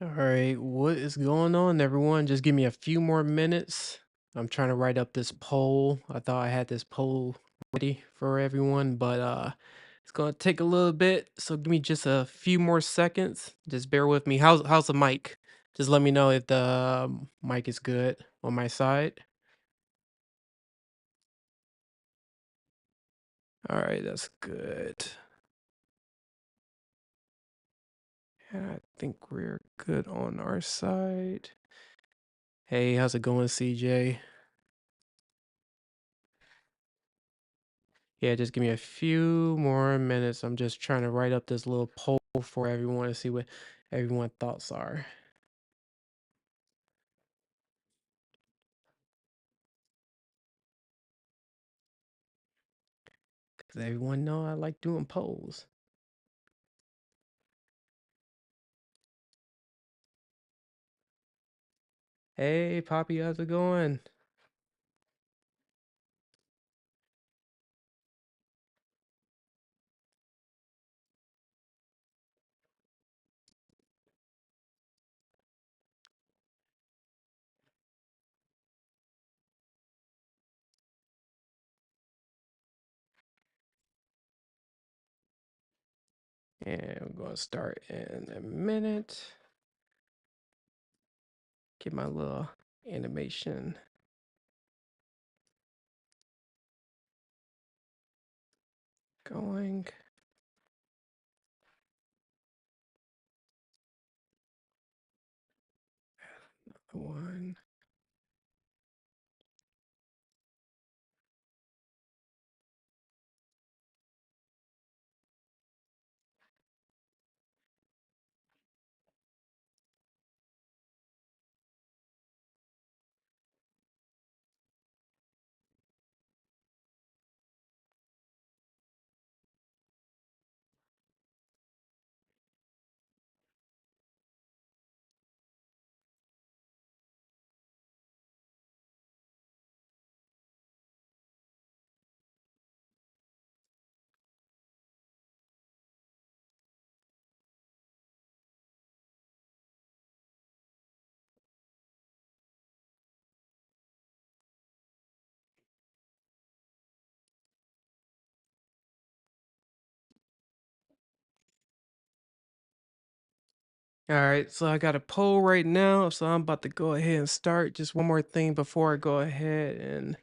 All right, what is going on, everyone? Just give me a few more minutes. I'm trying to write up this poll. I thought I had this poll ready for everyone, but it's gonna take a little bit. So give me just a few more seconds. Just bear with me. How's the mic? Just let me know if the mic is good on my side. All right, that's good. And I think we're good on our side. Hey, how's it going, CJ? Yeah, just give me a few more minutes. I'm just trying to write up this little poll for everyone to see what everyone's thoughts are. Because everyone know I like doing polls. Hey, Poppy, how's it going? And we're going to start in a minute. Get my little animation going. One. All right, so I got a poll right now, so I'm about to go ahead and start. Just one more thing before I go ahead and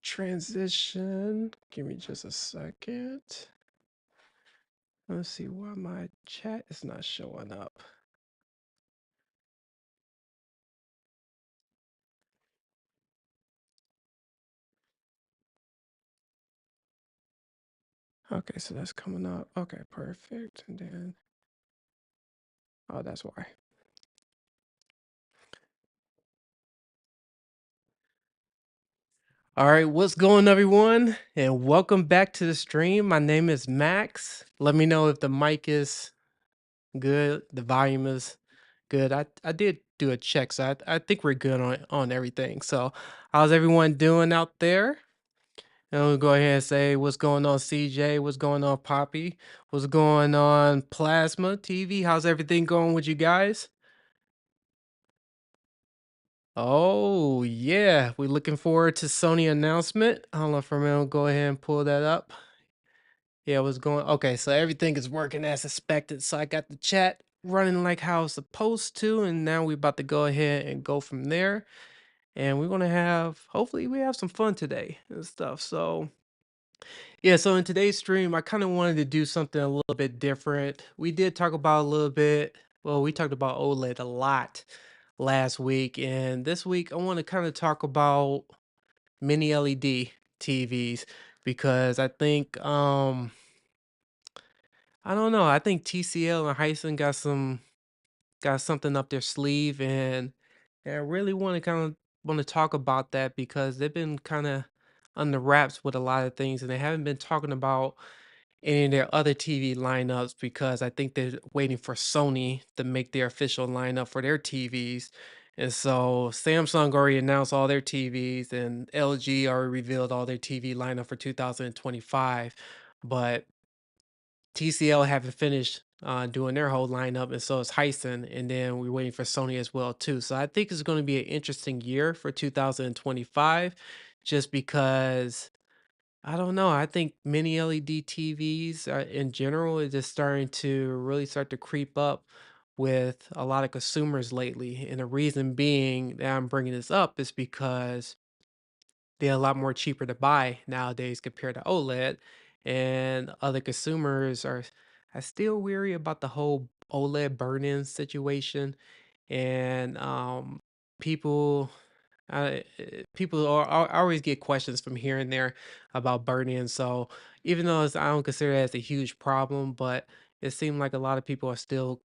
transition. Give me just a second. Let's see why my chat is not showing up. Okay, so that's coming up. Okay, perfect. And then, oh, that's why. All right, what's going, everyone? And welcome back to the stream. My name is Max. Let me know if the mic is good, the volume is good. I did do a check, so I think we're good on everything. So, how's everyone doing out there? And we'll go ahead and say what's going on, CJ. What's going on, Poppy? What's going on, Plasma TV? How's everything going with you guys? Oh, yeah. We're looking forward to Sony announcement. I don't know if I'm gonna go ahead and pull that up. Yeah, what's going okay, so everything is working as expected. So I got the chat running like how it's supposed to, and now we're about to go ahead and go from there. And we're gonna have hopefully we have some fun today and stuff. So yeah, so in today's stream, I kind of wanted to do something a little bit different. We did talk about a little bit, well, we talked about OLED a lot last week, and this week I want to kind of talk about mini LED TVs because I think I don't know, I think TCL and Hyson got something up their sleeve, and I really want to want to talk about that because they've been kind of under wraps with a lot of things and they haven't been talking about any of their other TV lineups because I think they're waiting for Sony to make their official lineup for their TVs. And so Samsung already announced all their TVs and LG already revealed all their TV lineup for 2025. But TCL haven't finished doing their whole lineup, and so is Hyson, and then we're waiting for Sony as well too. So I think it's going to be an interesting year for 2025, just because I don't know. I think mini LED TVs in general is just starting to really start to creep up with a lot of consumers lately, and the reason being that I'm bringing this up is because they're a lot more cheaper to buy nowadays compared to OLED, and other consumers are still weary about the whole OLED burn-in situation, and people. People I always get questions from here and there about burn-in. So even though I don't consider it as a huge problem, but it seemed like a lot of people are still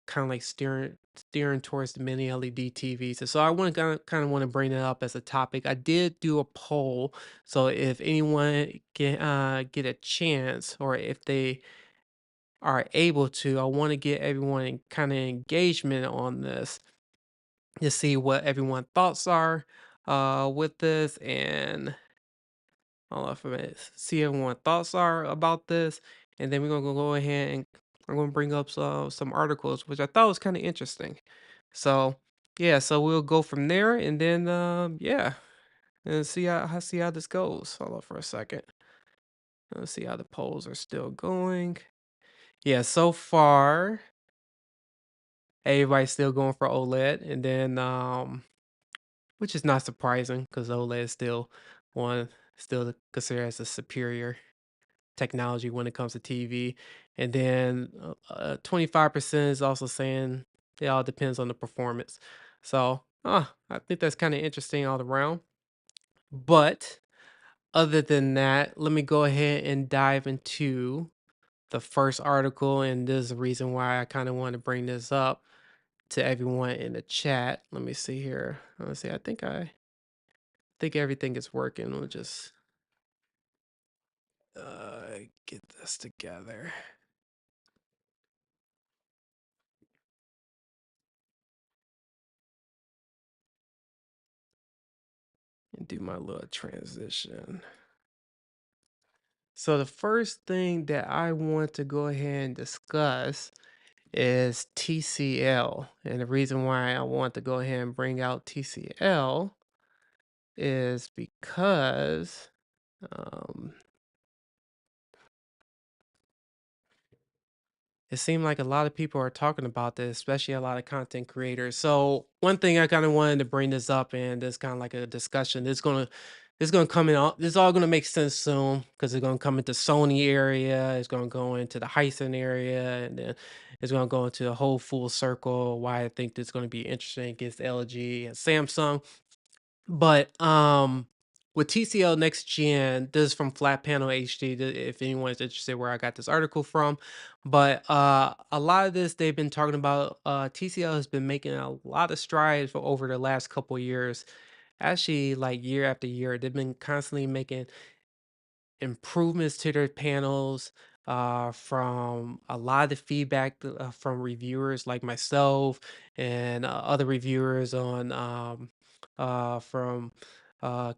kind of like steering towards the mini LED TVs. And so I want to kind of want to bring it up as a topic. I did do a poll, so if anyone can get a chance, or if they are able to, I want to get everyone kind of engagement on this to see what everyone's thoughts are with this, and hold on for a minute, see everyone's thoughts are about this, and then we're gonna go ahead and I'm gonna bring up some articles which I thought was kind of interesting. So yeah, so we'll go from there, and then yeah, and see how this goes. Hold on for a second. Let's see how the polls are still going. Yeah, so far everybody's still going for OLED, and then which is not surprising because OLED is one still considered as a superior technology when it comes to TV. And then 25% is also saying it all depends on the performance. So I think that's kind of interesting all around. But other than that, let me go ahead and dive into the first article. And this is the reason why I kind of want to bring this up to everyone in the chat. Let me see here. Let's see. I think everything is working. We'll just get this together and do my little transition. So the first thing that I want to go ahead and discuss is TCL. And the reason why I want to go ahead and bring out TCL is because um, it seemed like a lot of people are talking about this, especially a lot of content creators. So one thing I kind of wanted to bring this up, and this kind of like a discussion. It's gonna come in. It's all gonna make sense soon because it's gonna come into Sony area. It's gonna go into the Hyson area, and then it's gonna go into a whole full circle. Why I think this is gonna be interesting against LG and Samsung. But with TCL Next Gen, this is from Flat Panel HD. If anyone's interested, where I got this article from, but a lot of this they've been talking about. TCL has been making a lot of strides for over the last couple of years. Actually, like year after year, they've been constantly making improvements to their panels from a lot of the feedback from reviewers like myself and other reviewers on from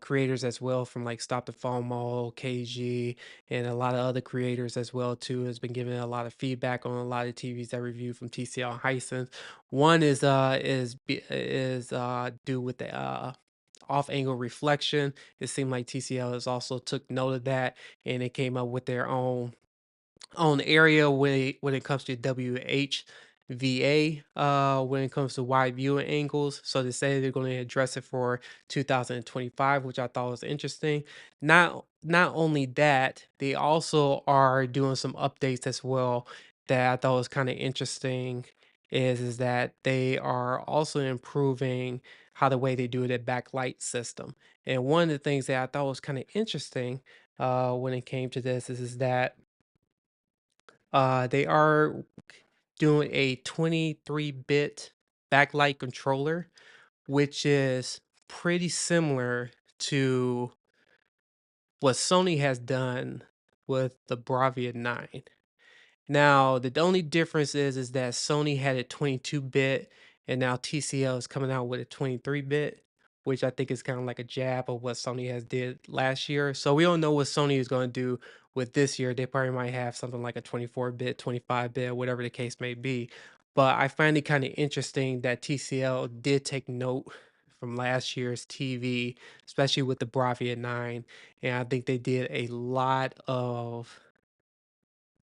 creators as well, from like Stop the FOMO, KG, and a lot of other creators as well too, has been giving a lot of feedback on a lot of TVs I review from TCL and Hisense. One is due with the off angle reflection. It seemed like TCL has also took note of that, and they came up with their own area when it comes to WHVA, when it comes to wide viewing angles. So they say they're going to address it for 2025, which I thought was interesting. Not only that, they also are doing some updates as well that I thought was kind of interesting. Is that they are also improving how the way they do the backlight system. And one of the things that I thought was kind of interesting when it came to this is that they are doing a 23-bit backlight controller, which is pretty similar to what Sony has done with the Bravia 9. Now, the only difference is that Sony had a 22-bit, and now TCL is coming out with a 23-bit, which I think is kind of like a jab of what Sony has did last year. So we don't know what Sony is going to do with this year. They probably might have something like a 24-bit, 25-bit, whatever the case may be. But I find it kind of interesting that TCL did take note from last year's TV, especially with the Bravia 9. And I think they did a lot of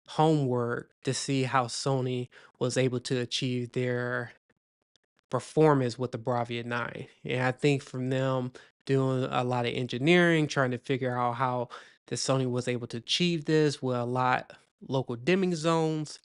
homework to see how Sony was able to achieve their performance with the Bravia 9. And I think from them doing a lot of engineering, trying to figure out how the Sony was able to achieve this with a lot local dimming zones.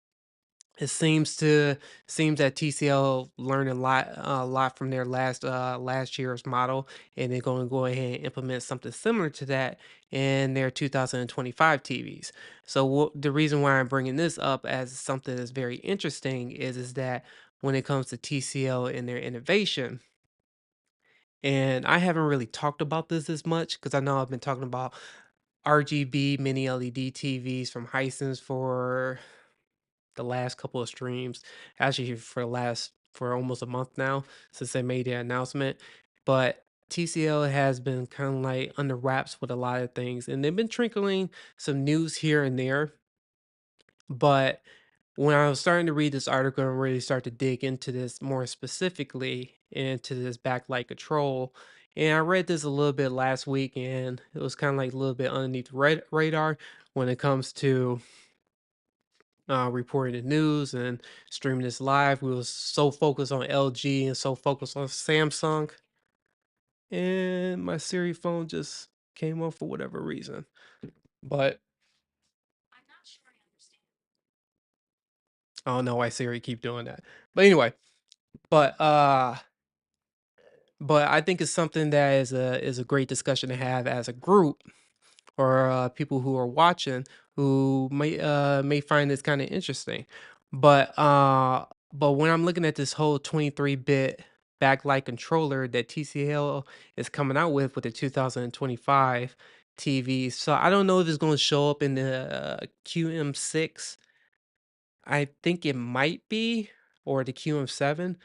It seems that TCL learned a lot from their last year's model, and they're going to go ahead and implement something similar to that in their 2025 TVs. So the reason why I'm bringing this up as something that's very interesting is that when it comes to TCL and their innovation, and I haven't really talked about this as much because I know I've been talking about RGB Mini LED TVs from Hisense for the last couple of streams, actually for almost a month now since they made the announcement. But TCL has been kind of like under wraps with a lot of things, and they've been trickling some news here and there. But when I was starting to read this article and really start to dig into this more specifically into this backlight control, and I read this a little bit last week, and it was kind of like a little bit underneath the radar when it comes to reporting the news and streaming this live. We was so focused on LG and so focused on Samsung, and my Siri phone just came on for whatever reason. But I don't know why Siri keep doing that. But anyway, but uh but I think it's something that is a great discussion to have as a group, or people who are watching who may find this kind of interesting. But but when I'm looking at this whole 23-bit backlight controller that TCL is coming out with the 2025 TV, so I don't know if it's going to show up in the QM6. I think it might be, or the QM7,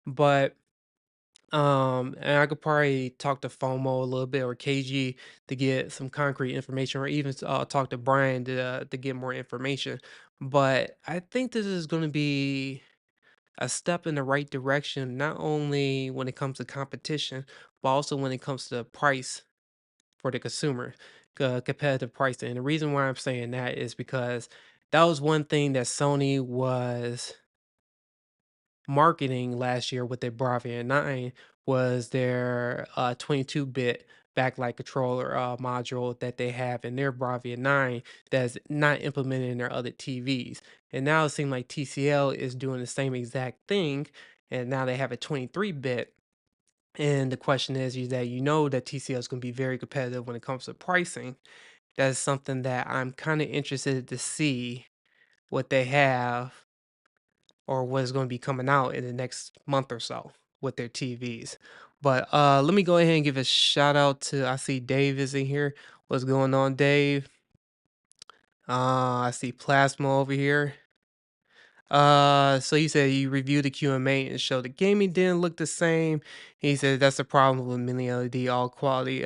but and I could probably talk to FOMO a little bit or KG to get some concrete information, or even talk to Brian to get more information. But I think this is going to be a step in the right direction, not only when it comes to competition, but also when it comes to price for the consumer, competitive pricing. And the reason why I'm saying that is because that was one thing that Sony was marketing last year with their Bravia 9, was their 22-bit backlight controller module that they have in their Bravia 9 that's not implemented in their other TVs. And now it seems like TCL is doing the same exact thing, and now they have a 23-bit. And the question is that that TCL is going to be very competitive when it comes to pricing. That's something that I'm kind of interested to see what they have, or what is going to be coming out in the next month or so with their TVs. But let me go ahead and give a shout out to, I see Dave is in here. What's going on, Dave? I see Plasma over here. So you said you reviewed the QMA and showed the gaming didn't look the same. He said that's the problem with mini LED. All quality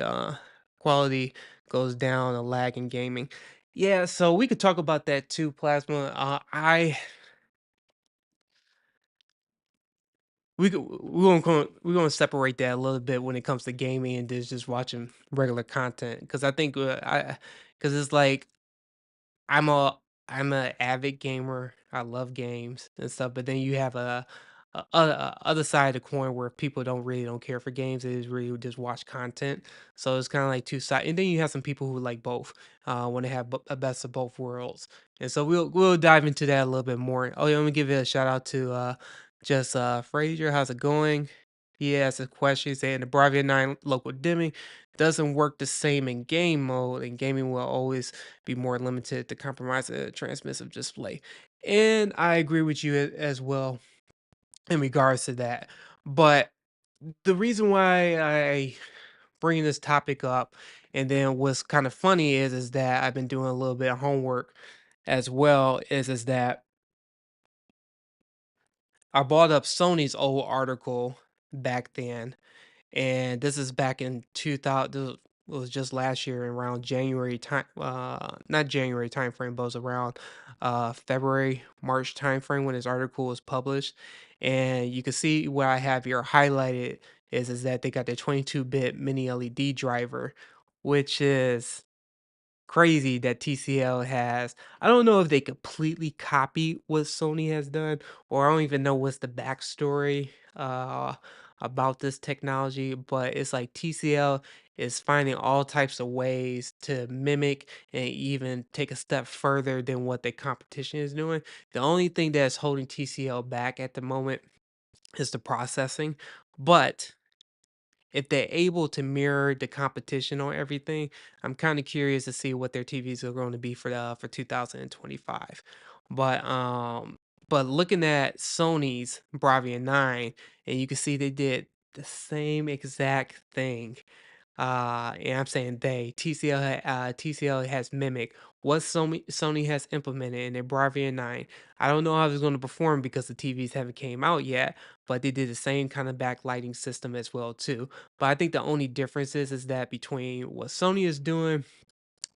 goes down, a lag in gaming. Yeah, so we could talk about that too, Plasma. We're gonna separate that a little bit when it comes to gaming and just watching regular content, because I think I because it's like I'm a I'm a avid gamer. I love games and stuff, but then you have a other side of the coin where people don't care for games. They just really just watch content. So it's kind of like two sides. And then you have some people who like both, want to have a best of both worlds. And so we'll dive into that a little bit more. Oh, yeah, let me give it a shout out to just Frazier. How's it going? He asked a question saying the Bravia 9 local dimming doesn't work the same in game mode, and gaming will always be more limited to compromise a transmissive display. And I agree with you as well in regards to that. But the reason why I bring this topic up, and then what's kind of funny is that I've been doing a little bit of homework as well, is that I brought up Sony's old article back then, and this is back in 2000. This was just last year around January time, not January time frame, but it was around February, March time frame when this article was published. And you can see what I have here highlighted is that they got their 22-bit mini LED driver, which is crazy that TCL has. I don't know if they completely copy what Sony has done, or I don't even know what's the backstory about this technology, but it's like TCL is finding all types of ways to mimic and even take a step further than what their competition is doing. The only thing that's holding TCL back at the moment is the processing, but if they're able to mirror the competition on everything, I'm kind of curious to see what their TVs are going to be for 2025. But um but looking at Sony's Bravia 9, and you can see they did the same exact thing, and I'm saying they TCL has mimicked what Sony has implemented in their Bravia 9. I don't know how it's going to perform because the TVs haven't came out yet, but they did the same kind of backlighting system as well too. But I think the only difference is that between what Sony is doing,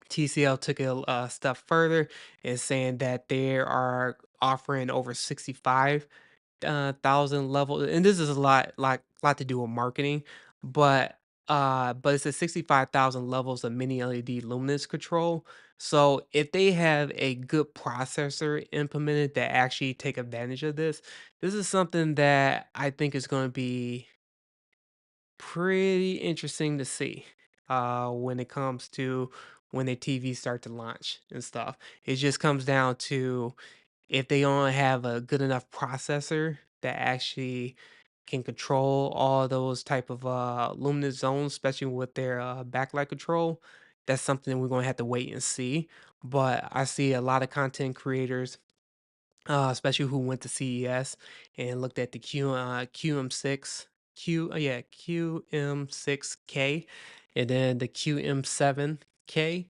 TCL took it a step further and saying that they are offering over 65 thousand level, and this is a lot to do with marketing, but it's a 65,000 levels of mini LED luminance control. So if they have a good processor implemented that actually take advantage of this is something that I think is going to be pretty interesting to see when it comes to when their TVs start to launch and stuff. It just comes down to if they don't have a good enough processor that actually can control all those type of luminous zones, especially with their backlight control, that's something we're going to have to wait and see. But I see a lot of content creators, especially who went to CES and looked at the QM6 QM6K, and then the QM7K,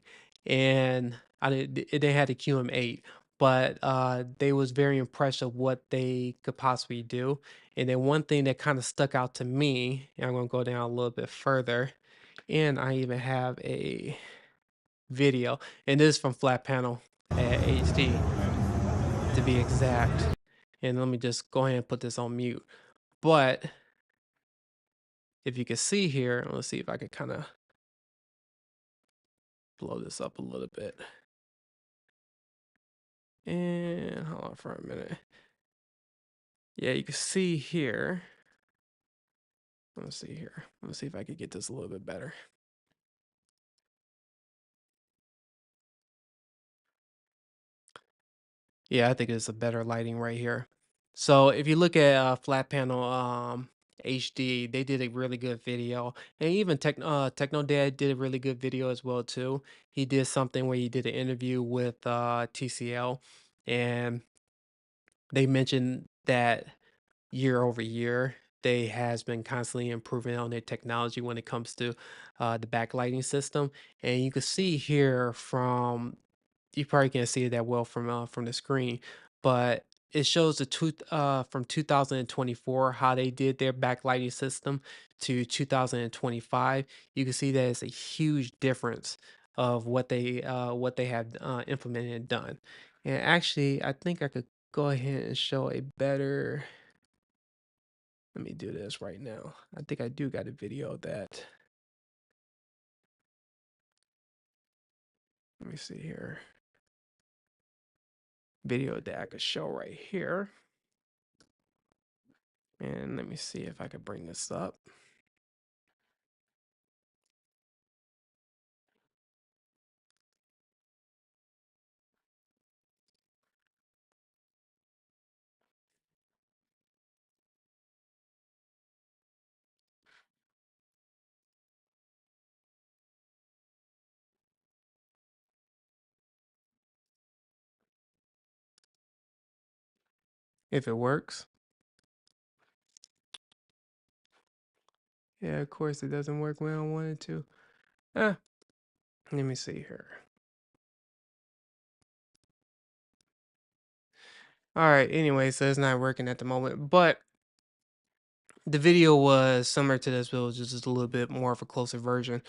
and they had the QM8, but they was very impressed of what they could possibly do. And then one thing that kind of stuck out to me, and I'm gonna go down a little bit further, and I even have a video, and this is from Flat Panel at HD to be exact. And let me just go ahead and put this on mute. But if you can see here, let's see if I can kind of blow this up a little bit. And hold on for a minute. Yeah, you can see here. Let's see here. Let's see if I can get this a little bit better. Yeah, I think it's a better lighting right here. So if you look at flat panel HD, they did a really good video, and even Techno Dad did a really good video as well too. He did something where he did an interview with TCL, and they mentioned that year over year they has been constantly improving on their technology when it comes to the backlighting system, and you can see here from you probably can't see it that well from the screen, but it shows from 2024 how they did their backlighting system to 2025. You can see that it's a huge difference of what they have implemented and done. And actually, I think I could go ahead and show a better. Let me do this right now. I think I do got a video of that. Let me see here. Video that I could show right here. And let me see if I could bring this up. If it works. Yeah, of course it doesn't work when I want it to. Ah, let me see here. All right, anyway, so it's not working at the moment, but The video was similar to this, but it was just a little bit more of a closer version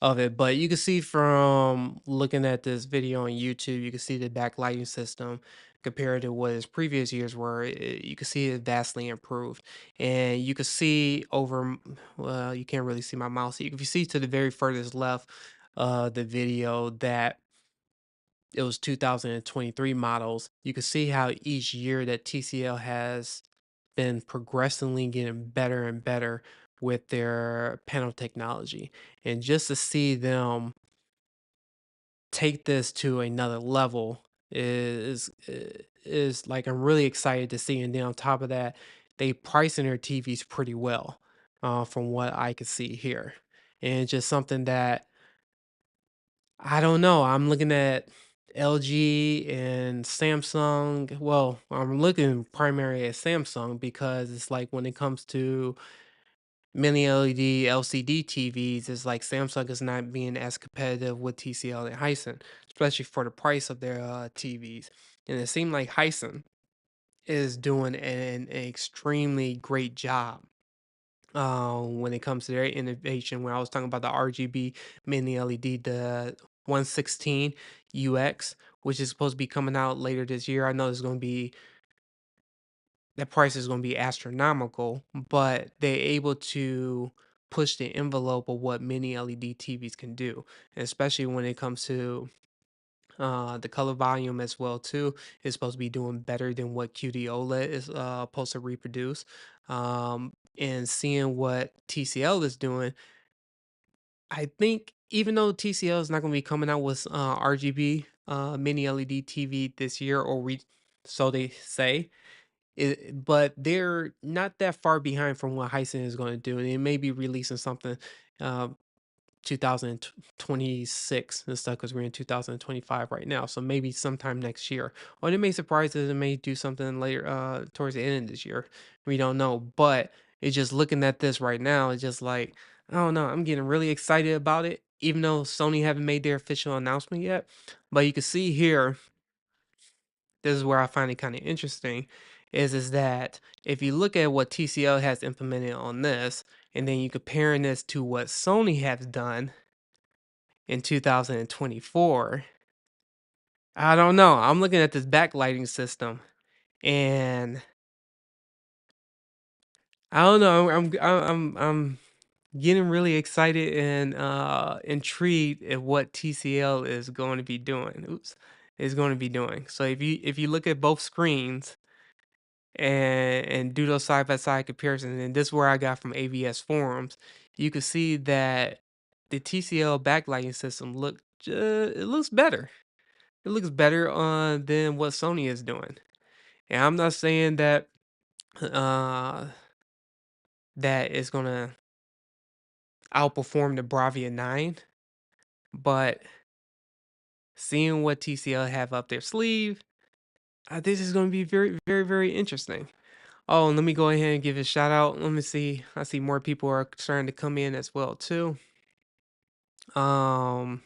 of it. But you can see from looking at this video on YouTube, you can see the backlighting system compared to what its previous years were. You can see it vastly improved, and you can see well, you can't really see my mouse. If you see to the very furthest left, the video that it was 2023 models. You can see how each year that TCL has been progressively getting better and better with their panel technology. And just to see them take this to another level is like I'm really excited to see. And then on top of that, they pricing their TVs pretty well, from what I could see here. And it's just something that I don't know. I'm looking at LG and Samsung. Well, I'm looking primarily at Samsung because it's like when it comes to mini LED, LCD TVs, it's like Samsung is not being as competitive with TCL and Hisense, especially for the price of their TVs. And it seemed like Hisense is doing an extremely great job when it comes to their innovation. When I was talking about the RGB Mini LED, the 116 UX, which is supposed to be coming out later this year. I know it's going to be that price is going to be astronomical, but they're able to push the envelope of what mini LED TVs can do, and especially when it comes to the color volume as well too. It's supposed to be doing better than what QD OLED is supposed to reproduce. And seeing what TCL is doing, I think even though TCL is not going to be coming out with RGB mini LED TV this year, so they say, but they're not that far behind from what Hisense is going to do, and they may be releasing something uh, 2026 and stuff because we're in 2025 right now. So maybe sometime next year, or they may surprise us and may do something later towards the end of this year. We don't know, but it's just looking at this right now. It's just like I don't know. I'm getting really excited about it, even though Sony haven't made their official announcement yet. But you can see here, this is where I find it kind of interesting, is that if you look at what TCL has implemented on this, and then you comparing this to what Sony has done in 2024, I don't know. I'm looking at this backlighting system, and I don't know. I'm getting really excited and intrigued at what TCL is going to be doing. Is going to be doing. So if you look at both screens and do those side by side comparisons, and this is where I got from AVS forums, you can see that the TCL backlighting system it looks better. It looks better than what Sony is doing. And I'm not saying that uh that is gonna outperform the Bravia 9, but seeing what TCL have up their sleeve, this is gonna be very, very, very interesting. Oh, and let me go ahead and give a shout out. Let me see. I see more people are starting to come in as well too. Um,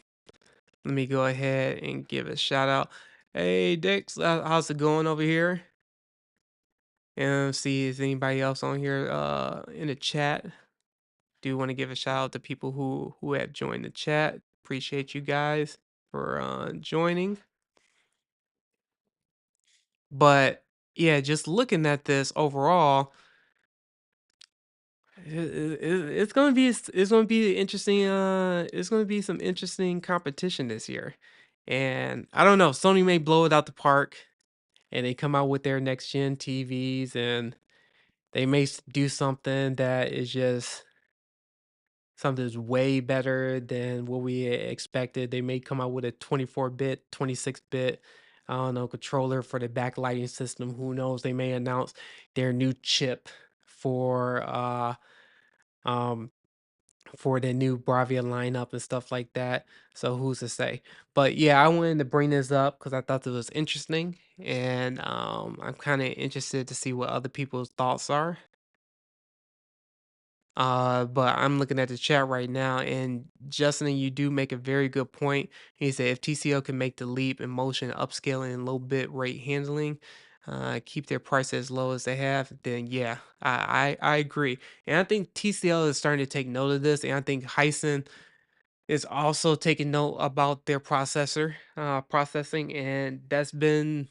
Let me go ahead and give a shout out. Hey Dix, how's it going over here? And see is anybody else on here in the chat. Do want to give a shout out to people who have joined the chat. Appreciate you guys for joining. But yeah, just looking at this overall, it's gonna be interesting. It's gonna be some interesting competition this year, and I don't know. Sony may blow it out the park, and they come out with their next gen TVs, and they may do something that is just something that's way better than what we expected. They may come out with a 24-bit, 26-bit, I don't know, controller for the backlighting system. Who knows? They may announce their new chip for um for the new Bravia lineup and stuff like that. So who's to say? But yeah, I wanted to bring this up because I thought it was interesting, and I'm kind of interested to see what other people's thoughts are. But I'm looking at the chat right now, and Justin, you do make a very good point. He said if TCL can make the leap in motion upscaling and low bit rate handling, keep their price as low as they have, then yeah, I agree. And I think TCL is starting to take note of this, and I think Hyson is also taking note about their processing, and that's been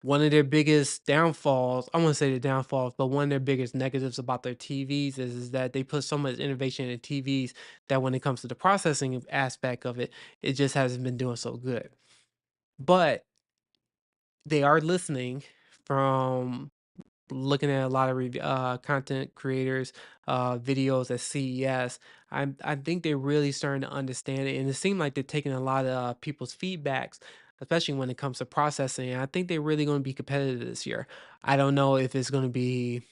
one of their biggest downfalls. I wouldn't say the downfalls, but one of their biggest negatives about their TVs is that they put so much innovation in TVs that when it comes to the processing aspect of it, it just hasn't been doing so good. But they are listening from looking at a lot of content creators, videos at CES. I think they're really starting to understand it, and it seemed like they're taking a lot of people's feedbacks, especially when it comes to processing. And I think they're really going to be competitive this year. I don't know if it's going to be.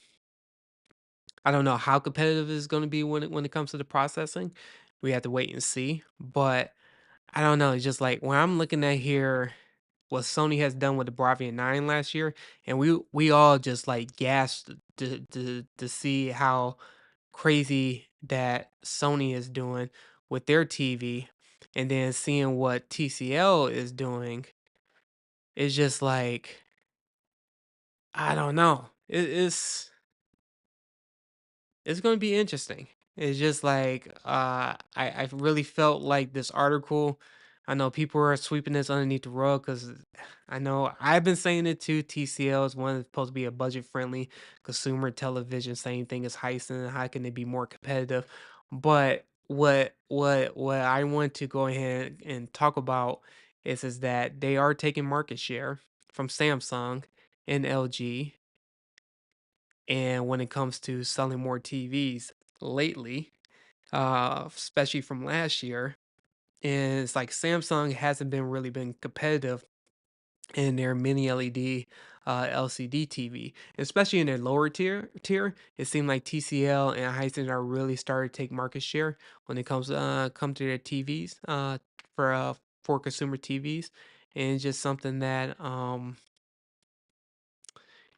I don't know how competitive it's going to be when it comes to the processing. We have to wait and see. But I don't know. It's just like when I'm looking at here what Sony has done with the Bravia 9 last year, and we all just like gasped to see how crazy that Sony is doing with their TV, and then seeing what TCL is doing. It's just like I don't know. It's gonna be interesting. It's just like I really felt like this article. I know people are sweeping this underneath the rug because I know I've been saying it too. TCL is one that's supposed to be a budget friendly consumer television. Same thing as Hisense. How can they be more competitive? But what I want to go ahead and talk about is that they are taking market share from Samsung and LG, and when it comes to selling more TVs lately, especially from last year, and it's like Samsung hasn't been really been competitive in their mini LED LCD TV, especially in their lower tier. It seemed like TCL and Hisense are really starting to take market share when it comes come to their TVs for consumer TVs, and it's just something that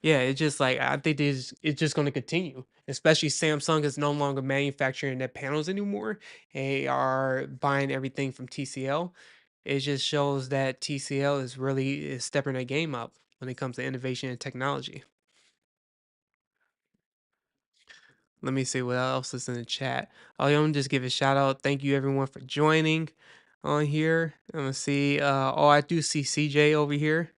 yeah, it's just like I think it's just going to continue. Especially Samsung is no longer manufacturing their panels anymore. They are buying everything from TCL. It just shows that TCL is stepping their game up when it comes to innovation and technology. Let me see what else is in the chat. Oh, yeah, I'm gonna just give a shout out. Thank you everyone for joining on here. I'm gonna see. Oh, I do see CJ over here.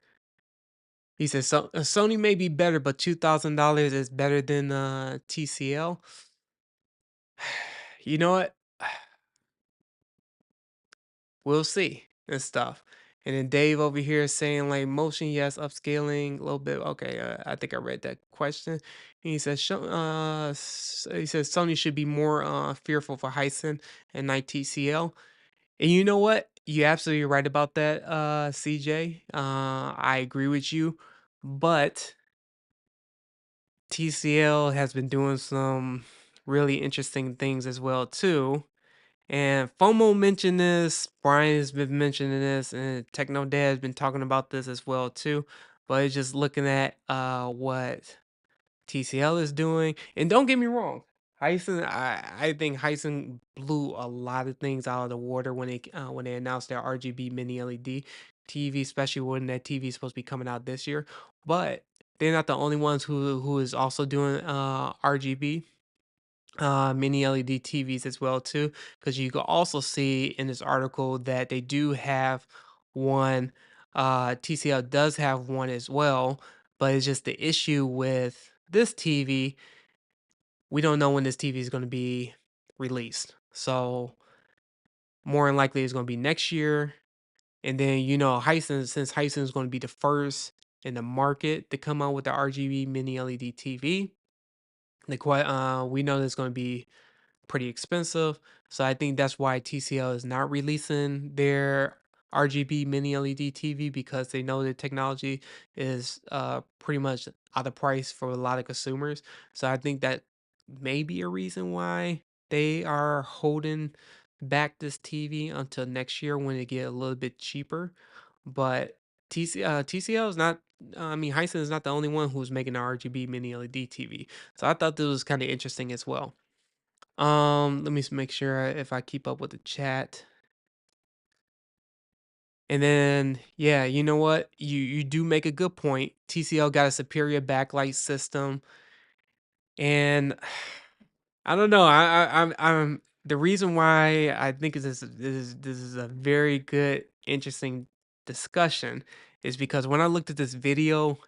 He says so, Sony may be better, but $2,000 is better than TCL. You know what? We'll see and stuff. And then Dave over here is saying like motion, yes, upscaling a little bit. Okay, I think I read that question. And he says, he says Sony should be more fearful for Hyson and not TCL. And you know what? You're absolutely right about that, CJ. I agree with you, but TCL has been doing some really interesting things as well too. And FOMO mentioned this, Brian has been mentioning this, and Techno Dad has been talking about this as well too. But it's just looking at what TCL is doing. And don't get me wrong, Hyson, I think Hyson blew a lot of things out of the water when they announced their RGB Mini LED TV, especially when that TV is supposed to be coming out this year. But they're not the only ones who is also doing RGB mini LED TVs as well too, because you can also see in this article that they do have one. TCL does have one as well, but it's just the issue with this TV. We don't know when this TV is going to be released, so more than likely it's going to be next year. And then Hisense, since Hisense is going to be the first in the market to come out with the RGB mini LED TV, we know there's going to be pretty expensive. So I think that's why TCL is not releasing their RGB mini LED TV, because they know the technology is pretty much out of price for a lot of consumers. So I think that may be a reason why they are holding back this TV until next year when it get a little bit cheaper. But TCL is not. I mean, Hisense is not the only one who's making the RGB mini LED TV. So I thought this was kind of interesting as well. Let me make sure if I keep up with the chat. And then, yeah, you know what? You do make a good point. TCL got a superior backlight system, and I don't know. I'm the reason why I think this is a very good, interesting discussion is because when I looked at this video,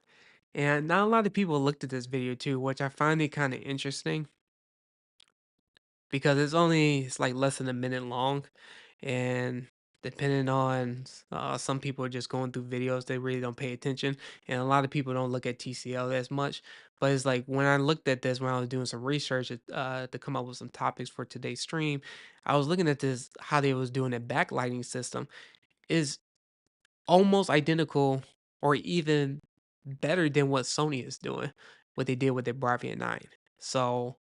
and not a lot of people looked at this video too, which I find it kind of interesting because it's like less than a minute long, and depending on some people are just going through videos, they really don't pay attention, and a lot of people don't look at TCL as much. But it's like when I looked at this when I was doing some research to come up with some topics for today's stream, I was looking at this how they was doing a backlighting system is almost identical or even better than what Sony is doing, what they did with their Bravia 9. So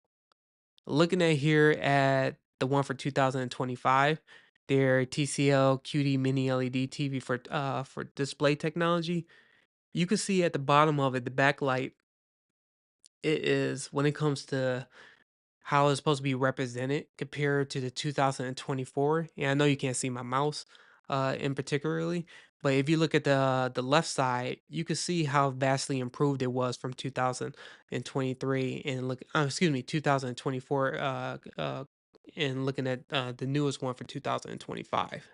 looking at here at the one for 2025, their TCL QD Mini LED TV for display technology. You can see at the bottom of it, the backlight, it is when it comes to how it's supposed to be represented compared to the 2024. And I know you can't see my mouse in particularly, but if you look at the left side, you can see how vastly improved it was from 2023 and look excuse me 2024 and looking at the newest one for 2025.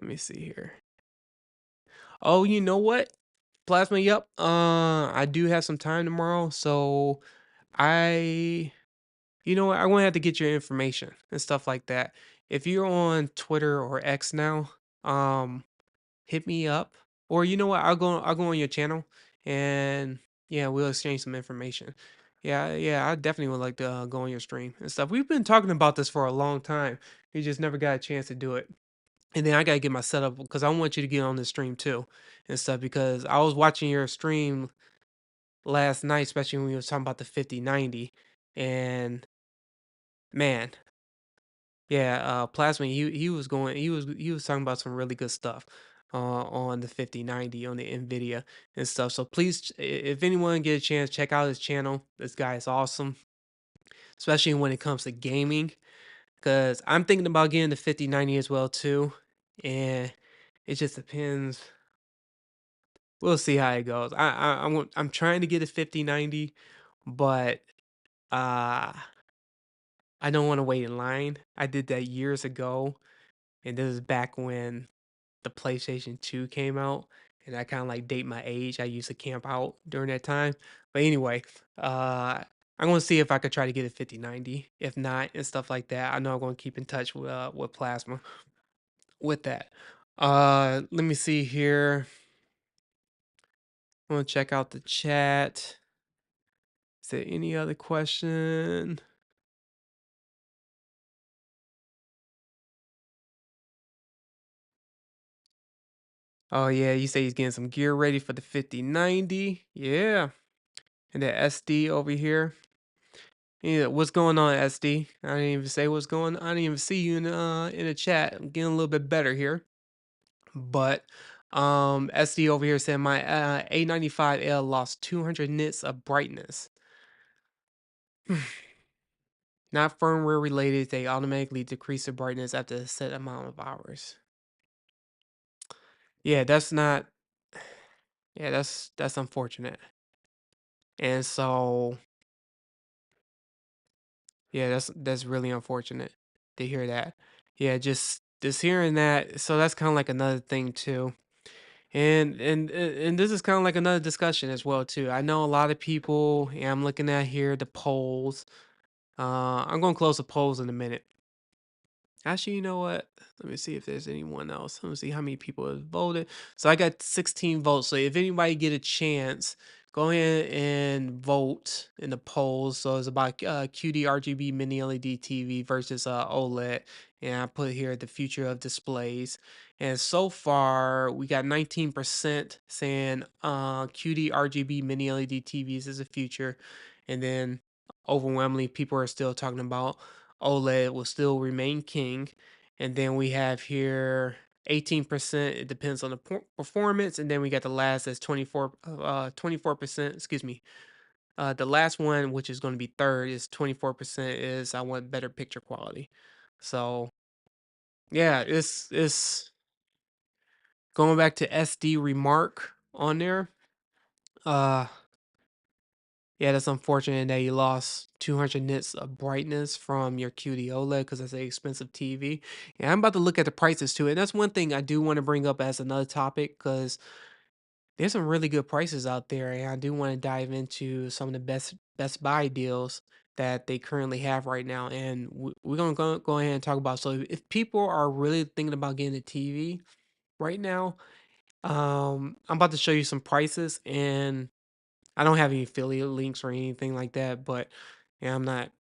Let me see here. Oh, you know what? Plasma, yep. I do have some time tomorrow, so I you know what? I'm gonna have to get your information and stuff like that. If you're on Twitter or X now, hit me up. Or you know what? I'll go on your channel and yeah, we'll exchange some information. Yeah, yeah, I definitely would like to go on your stream and stuff. We've been talking about this for a long time. We just never got a chance to do it. And then I gotta get my setup because I want you to get on the stream too and stuff because I was watching your stream last night, especially when we was talking about the 5090. And man, yeah, Plasma, he was talking about some really good stuff on the 5090 on the Nvidia and stuff. So please, if anyone get a chance, check out his channel. This guy is awesome, especially when it comes to gaming. Because I'm thinking about getting the 5090 as well too, and it just depends. We'll see how it goes. I'm trying to get a 5090, but uh I don't want to wait in line. I did that years ago, and this is back when the PlayStation 2 came out, and I kind of like date my age. I used to camp out during that time. But anyway, I'm gonna see if I could try to get a 5090. If not, and stuff like that, I know I'm gonna keep in touch with Plasma with that. Let me see here. I'm gonna check out the chat. Is there any other question? Oh yeah, you say he's getting some gear ready for the 5090. Yeah. And the SD over here. Yeah, what's going on, SD? I didn't even say what's going on. I didn't even see you in the chat. I'm getting a little bit better here. But SD over here said my A95L lost 200 nits of brightness. Not firmware related, they automatically decrease the brightness after a set amount of hours. Yeah, that's not yeah, that's unfortunate. And so yeah, that's really unfortunate to hear that. Yeah, just hearing that. So that's kind of like another thing too. And this is kind of like another discussion as well too. I know a lot of people, and I'm looking at here the polls. I'm going to close the polls in a minute. Actually, you know what? Let me see if there's anyone else. Let me see how many people have voted. So I got 16 votes. So if anybody get a chance, go ahead and vote in the polls. So it's about QD RGB Mini LED TV versus OLED. And I put here the future of displays. And so far, we got 19% saying QD RGB Mini LED TVs is the future. And then overwhelmingly, people are still talking about OLED will still remain king. And then we have here 18%. It depends on the performance. And then we got the last that's 24%. Excuse me. The last one, which is going to be third, is 24% is I want better picture quality. So yeah, it's going back to SD remark on there. Uh yeah, that's unfortunate that you lost 200 nits of brightness from your QD OLED because that's an expensive TV. And I'm about to look at the prices too. And that's one thing I do want to bring up as another topic because there's some really good prices out there. And I do want to dive into some of the best buy deals that they currently have right now. And we're going to go ahead and talk about. So if people are really thinking about getting a TV right now, I'm about to show you some prices, and I don't have any affiliate links or anything like that, but yeah, I'm not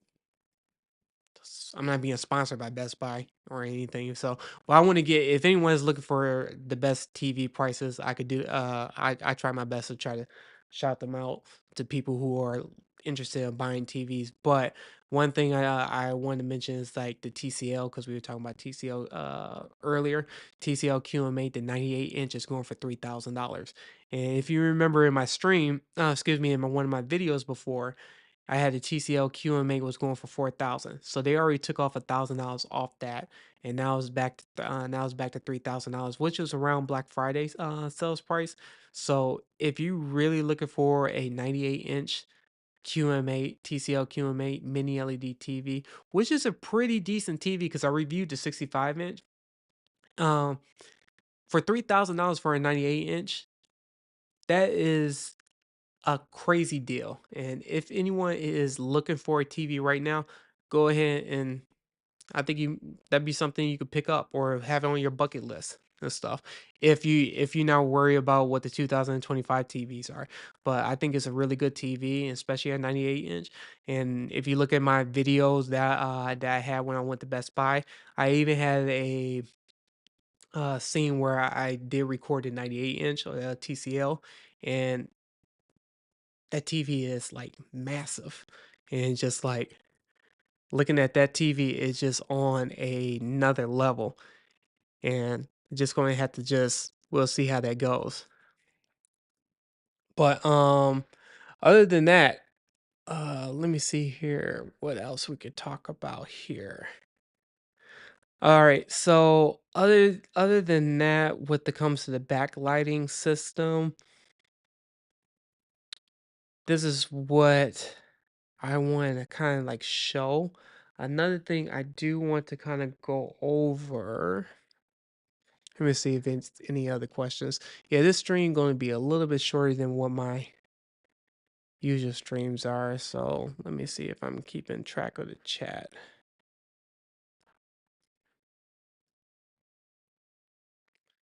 being sponsored by Best Buy or anything. So, well, I want to get if anyone is looking for the best TV prices, I could do. I try my best to try to shout them out to people who are interested in buying TVs. But one thing I wanted to mention is like the TCL because we were talking about TCL earlier. TCL QM8, the 98 inch is going for $3,000. And if you remember in my stream, excuse me, in one of my videos before, I had the TCL QM8 was going for 4,000. So they already took off $1,000 off that, and now it's back to $3,000, which is around Black Friday's sales price. So if you really looking for a 98-inch QM8 TCL QM8 mini LED TV, which is a pretty decent TV because I reviewed the 65-inch. Um, for $3,000 for a 98-inch, that is a crazy deal. And if anyone is looking for a TV right now, go ahead and I think that'd be something you could pick up or have it on your bucket list and stuff. If you now worry about what the 2025 TVs are, but I think it's a really good TV, especially at 98 inch. And if you look at my videos that I had when I went to Best Buy, I even had a scene where I did record a 98 inch TCL, and that TV is like massive, and just like looking at that TV is just on another level, and just going to have to just we'll see how that goes. But other than that, let me see here what else we could talk about here. All right, so other than that, when it comes to the backlighting system, this is what I want to kind of like show. Another thing I do want to kind of go over. Let me see if it's any other questions. Yeah, this stream going to be a little bit shorter than what my usual streams are. So let me see if I'm keeping track of the chat.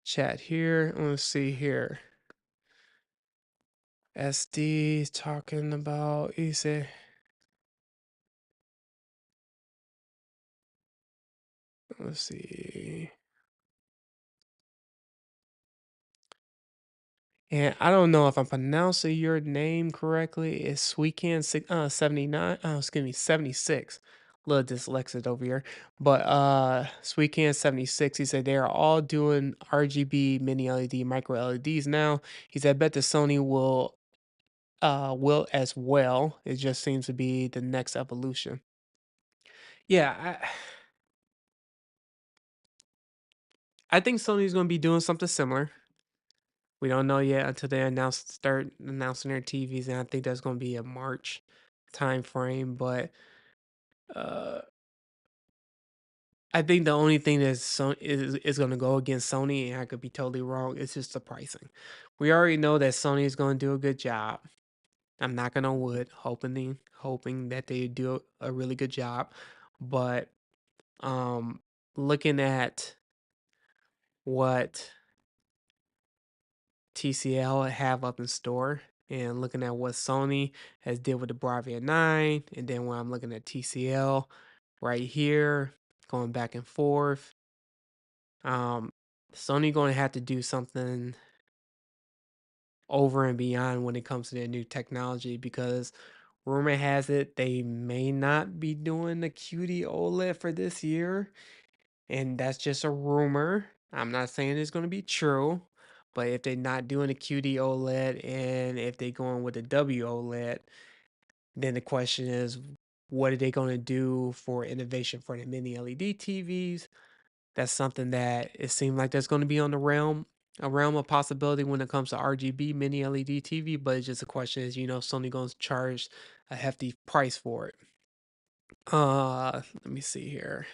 Chat here. Let's see here. SD is talking about. He said, let's see. And I don't know if I'm pronouncing your name correctly. It's Weekend 79. Excuse me, 76. Little dyslexic over here. But Sweetcan 76, he said they are all doing RGB mini LED micro LEDs now. He said I bet the Sony will as well. It just seems to be the next evolution. Yeah, I think Sony's gonna be doing something similar. We don't know yet until they start announcing their TVs, and I think that's gonna be a March time frame. But uh I think the only thing that's is gonna go against Sony, and I could be totally wrong, it's just the pricing. We already know that Sony is gonna do a good job. I'm knocking on wood, hoping that they do a really good job. But looking at what TCL have up in store and looking at what Sony has did with the Bravia 9, and then when I'm looking at TCL right here, going back and forth, um, Sony going to have to do something over and beyond when it comes to their new technology because rumor has it they may not be doing the QD OLED for this year, and that's just a rumor. I'm not saying it's going to be true, but if they're not doing a QD OLED and if they're going with a W OLED, then the question is what are they going to do for innovation for the mini LED TVs? That's something that it seemed like that's going to be on the realm of possibility when it comes to RGB mini LED TV, but it's just a question is, Sony going to charge a hefty price for it. Let me see here.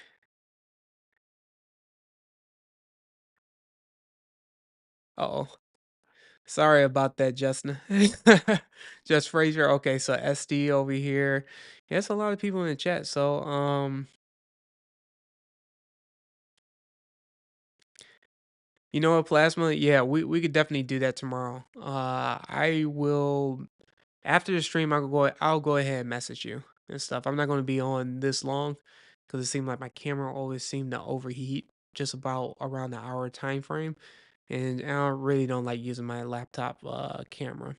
Oh, sorry about that, Justin. Just Fraser. Okay, so SD over here. Yeah, there's a lot of people in the chat. So, you know what, Plasma? Yeah, we could definitely do that tomorrow. I will after the stream. I'll go ahead and message you and stuff. I'm not going to be on this long because it seemed like my camera always seemed to overheat just about around the hour time frame, and I really don't like using my laptop camera.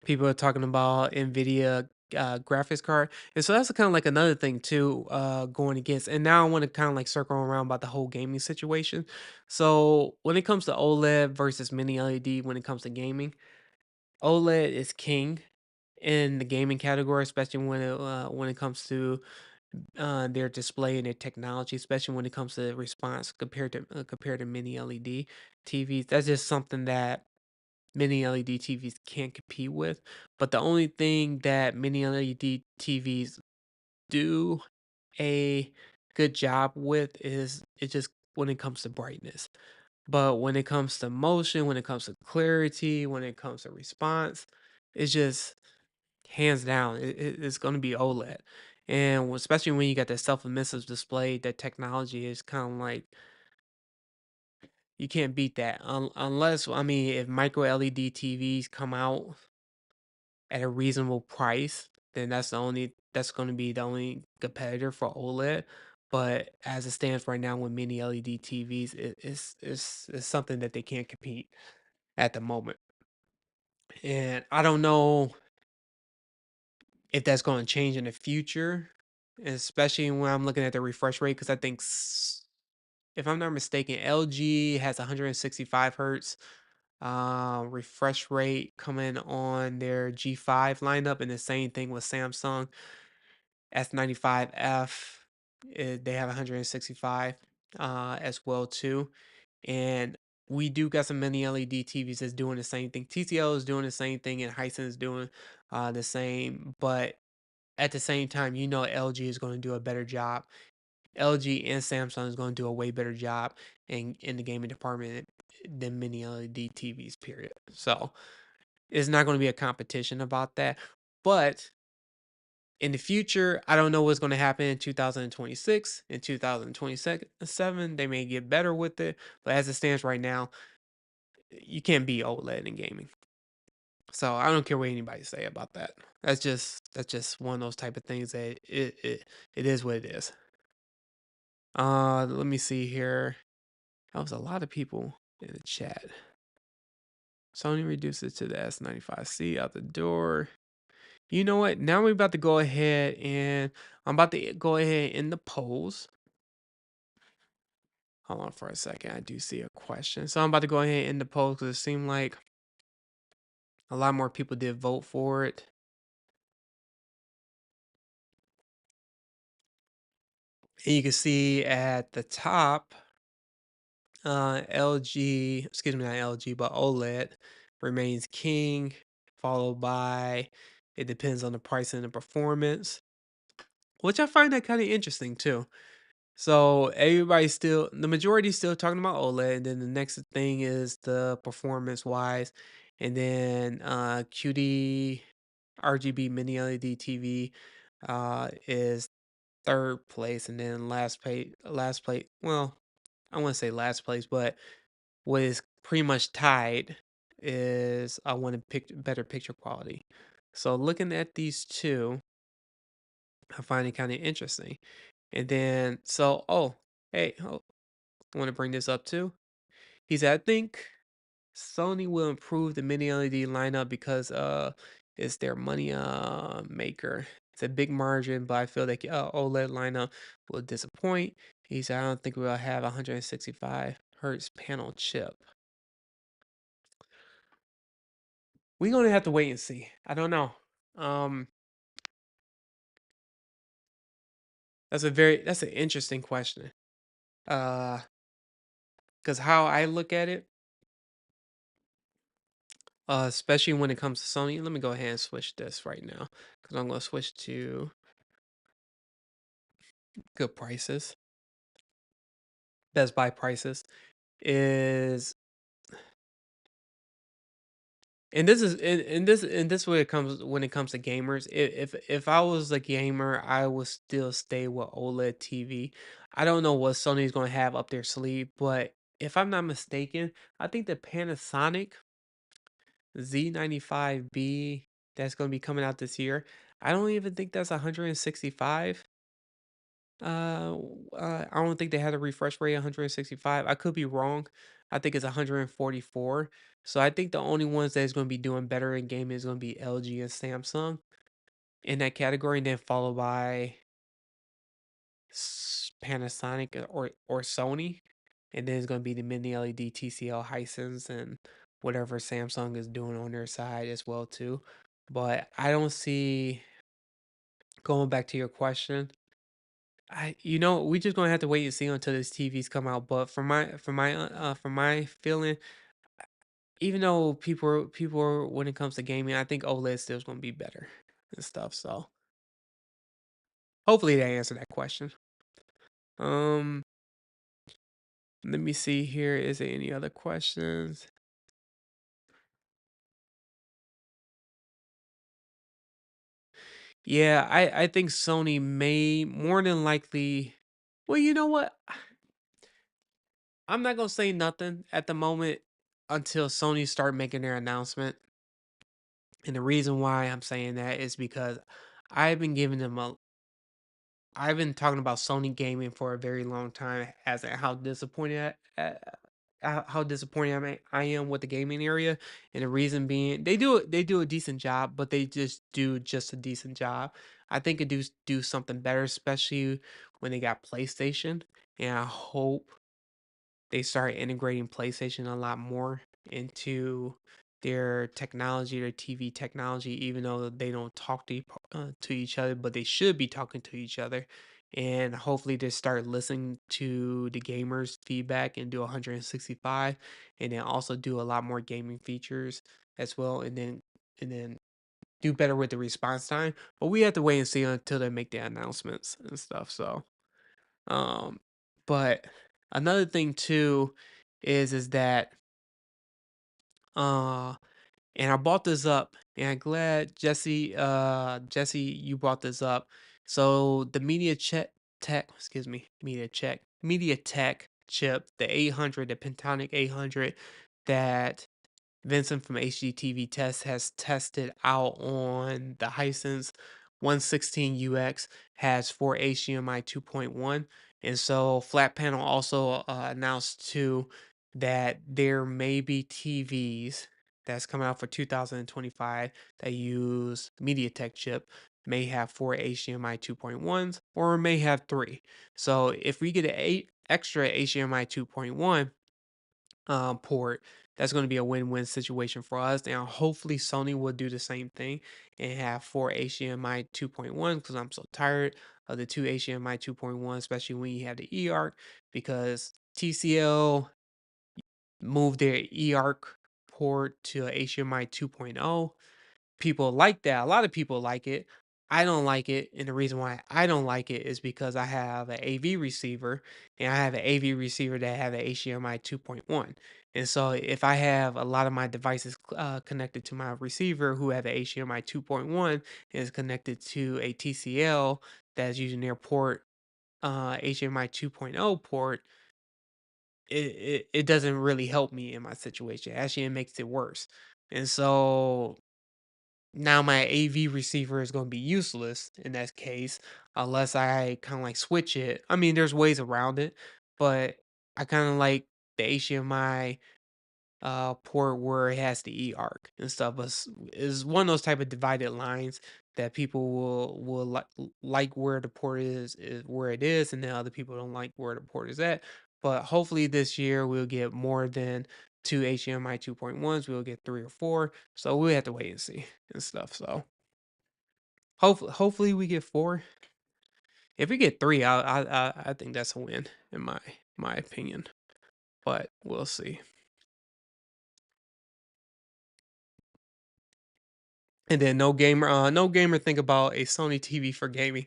People are talking about NVIDIA graphics card, and so that's kind of like another thing too, going against. And now I want to kind of like circle around about the whole gaming situation. So when it comes to OLED versus mini LED, when it comes to gaming, OLED is king in the gaming category, especially when it comes to their display and their technology, especially when it comes to response compared to mini LED TVs. That's just something that mini LED TVs can't compete with. But the only thing that mini LED TVs do a good job with is it just when it comes to brightness. But when it comes to motion, when it comes to clarity, when it comes to response, it's just hands down, it's going to be OLED. And especially when you got that self-emissive display, that technology is kind of like you can't beat that unless I mean if micro LED TVs come out at a reasonable price, then that's going to be the only competitor for OLED. But as it stands right now with mini LED TVs, it's something that they can't compete at the moment. And I don't know if that's going to change in the future, especially when I'm looking at the refresh rate, because I think, if I'm not mistaken, LG has 165 hertz refresh rate coming on their G5 lineup, and the same thing with Samsung S95F. They have 165 as well too, and we do got some mini LED TVs that's doing the same thing. TCL is doing the same thing, and Hisense is doing the same. But at the same time, LG is going to do a better job. LG and Samsung is going to do a way better job in the gaming department than mini LED TVs. Period. So it's not going to be a competition about that. But in the future, I don't know what's going to happen in 2026 and 2027. They may get better with it, but as it stands right now, you can't be OLED in gaming. So I don't care what anybody say about that. That's just one of those type of things that it is what it is. Let me see here. That was a lot of people in the chat. Sony reduced it to the S95C out the door. You know what? Now we're about to go ahead and I'm about to go ahead in the polls. Hold on for a second. I do see a question. So I'm about to go ahead in the polls because it seemed like a lot more people did vote for it. And you can see at the top, LG, excuse me, not LG, but OLED remains king, followed by it depends on the price and the performance, which I find that kind of interesting too. So the majority still talking about OLED, and then the next thing is the performance wise, and then QD RGB Mini LED TV is third place, and then last place. Well, I want to say last place, but what is pretty much tied is I want to pick better picture quality. So looking at these two, I find it kind of interesting. And then hey, I want to bring this up too. He said I think Sony will improve the mini LED lineup because it's their money maker. It's a big margin, but I feel like OLED lineup will disappoint. He said I don't think we'll have 165 hertz panel chip. We're gonna have to wait and see. I don't know. Um, that's an interesting question. Uh, because how I look at it, especially when it comes to Sony, let me go ahead and switch this right now because I'm gonna switch to good prices. Best Buy prices is, and this is and this way it comes when it comes to gamers. If I was a gamer, I would still stay with OLED TV. I don't know what Sony's gonna have up their sleeve, but if I'm not mistaken, I think the Panasonic Z95B that's gonna be coming out this year. I don't even think that's 165. I don't think they had a refresh rate 165. I could be wrong. I think it's 144. So I think the only ones that's going to be doing better in gaming is going to be LG and Samsung in that category, and then followed by Panasonic or Sony, and then it's going to be the Mini LED, TCL, Hisense, and whatever Samsung is doing on their side as well too. But I don't see, going back to your question, we just gonna have to wait and see until this TVs come out. But from my feeling, even though when it comes to gaming, I think OLED still is gonna be better and stuff. So hopefully they answer that question. Um, let me see here. Is there any other questions? Yeah, I think Sony may more than likely. Well, you know what? I'm not gonna say nothing at the moment until Sony start making their announcement. And the reason why I'm saying that is because I've been giving them a I've been talking about Sony gaming for a very long time as to how disappointed how disappointed I am with the gaming area, and the reason being they do a decent job, but they just do just a decent job. I think it do something better, especially when they got PlayStation, and I hope they start integrating PlayStation a lot more into their technology, their TV technology, even though they don't talk to each other, but they should be talking to each other. And hopefully they start listening to the gamers' feedback and do 165, and then also do a lot more gaming features as well, and then do better with the response time. But we have to wait and see until they make the announcements and stuff. So um, but another thing too is that uh and I brought this up, and I'm glad Jesse you brought this up. So the Media Tech chip, the 800, the Pentonic 800 that Vincent from HGTV Test has tested out on the Hisense 116UX, has for HDMI 2.1. And so Flat Panel also announced too that there may be TVs that's coming out for 2025 that use MediaTek chip, may have four HDMI 2.1s or may have three. So if we get an extra HDMI 2.1 port, that's going to be a win-win situation for us. Now, hopefully, Sony will do the same thing and have four HDMI 2.1, because I'm so tired of the two HDMI 2.1, especially when you have the eARC, because TCL moved their eARC port to HDMI 2.0. People like that. A lot of people like it. I don't like it, and the reason why I don't like it is because I have an AV receiver, and I have an AV receiver that have an HDMI 2.1. And so if I have a lot of my devices connected to my receiver who have an HDMI 2.1 and is connected to a TCL that's using their port HDMI 2.0 port, it doesn't really help me in my situation. Actually, it makes it worse. And so now my AV receiver is going to be useless in that case unless I kind of like switch it. I mean, there's ways around it, but I kind of like the HDMI port where it has the eARC and stuff. But is one of those type of divided lines that people will like where the port is where it is, and then other people don't like where the port is at. But hopefully this year we'll get more than two HDMI 2.1s. We'll get three or four. So we'll have to wait and see and stuff. So hopefully we get four. If we get 3, I think that's a win in my opinion, but we'll see. And then no gamer think about a Sony TV for gaming.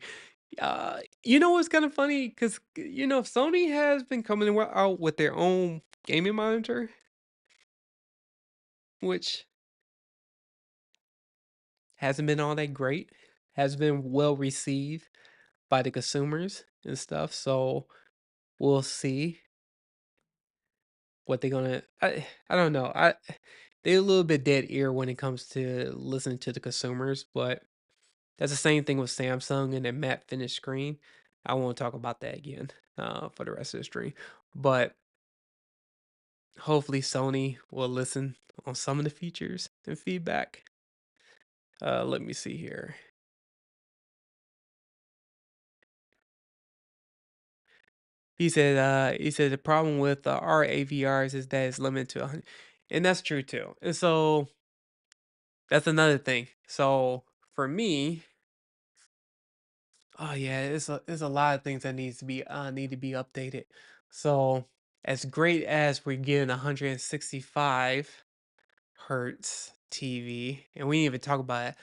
You know what's kind of funny? Because Sony has been coming out with their own gaming monitor, which hasn't been all that great. Has been well received by the consumers and stuff. So we'll see what they're gonna. I don't know. They're a little bit dead ear when it comes to listening to the consumers, but that's the same thing with Samsung and their matte finish screen. I won't talk about that again for the rest of the stream, but hopefully Sony will listen on some of the features and feedback. Let me see here. He said the problem with our AVRs is that it's limited to 100, and that's true too. And so that's another thing. So for me, oh yeah, it's a lot of things that need to be updated. So as great as we're getting 165 hertz TV, and we didn't even talk about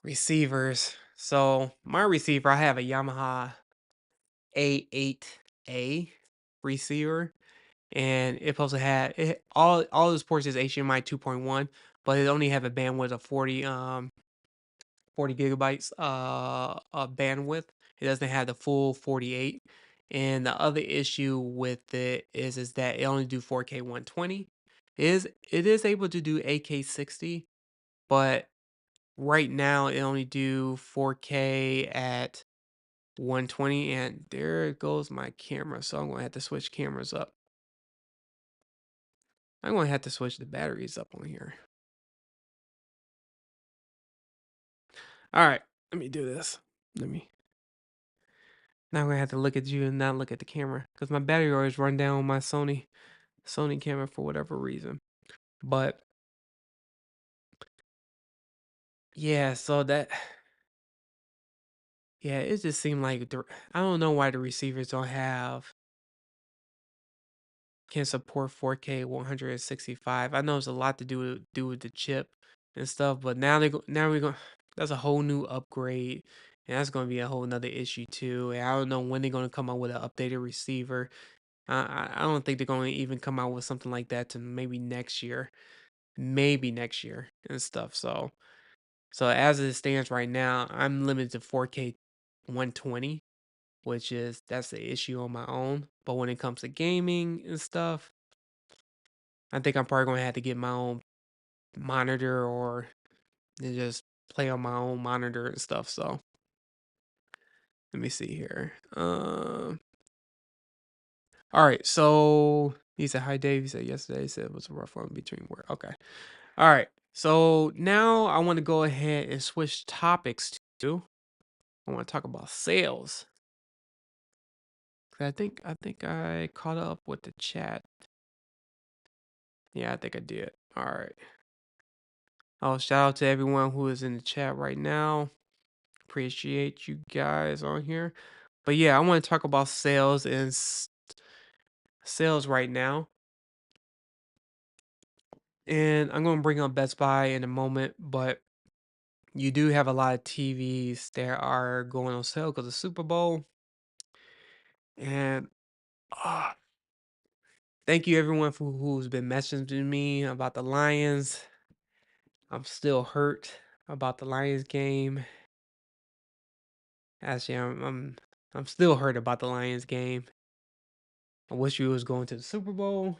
receivers. So my receiver, I have a Yamaha A8A receiver, and it's supposed to have all the ports is HDMI 2.1, but it only have a bandwidth of 40 gigabytes bandwidth. It doesn't have the full 48. And the other issue with it is that it only do 4K 120. It is able to do 8K 60, but right now it only do 4K at 120, and there goes my camera. So I'm going to have to switch cameras up. I'm going to have to switch the batteries up on here. All right, let me do this. Now I'm gonna have to look at you and not look at the camera because my battery always run down on my Sony camera for whatever reason. But yeah, so yeah, it just seemed like I don't know why the receivers don't have can support 4K 165. I know it's a lot to do with the chip and stuff, but now we're going that's a whole new upgrade, and that's gonna be a whole nother issue too. And I don't know when they're gonna come out with an updated receiver. I don't think they're going to even come out with something like that to maybe next year and stuff. So as it stands right now, I'm limited to 4K 120, which that's the issue on my own. But when it comes to gaming and stuff, I think I'm probably going to have to get my own monitor or just play on my own monitor and stuff. So let me see here. All right. So he said hi, Dave. He said yesterday. He said it was a rough one between work. Okay. All right. So now I want to go ahead and switch topics to. I want to talk about sales. 'Cause I think I caught up with the chat. Yeah, I think I did. All right. Oh, shout out to everyone who is in the chat right now. Appreciate you guys on here. But yeah, I want to talk about sales and sales right now. And I'm going to bring up Best Buy in a moment, but you do have a lot of TVs that are going on sale because of Super Bowl. And ah, thank you everyone who's been messaging me about the Lions. I'm still hurt about the Lions game. Actually, I'm still hurt about the Lions game. I wish we was going to the Super Bowl,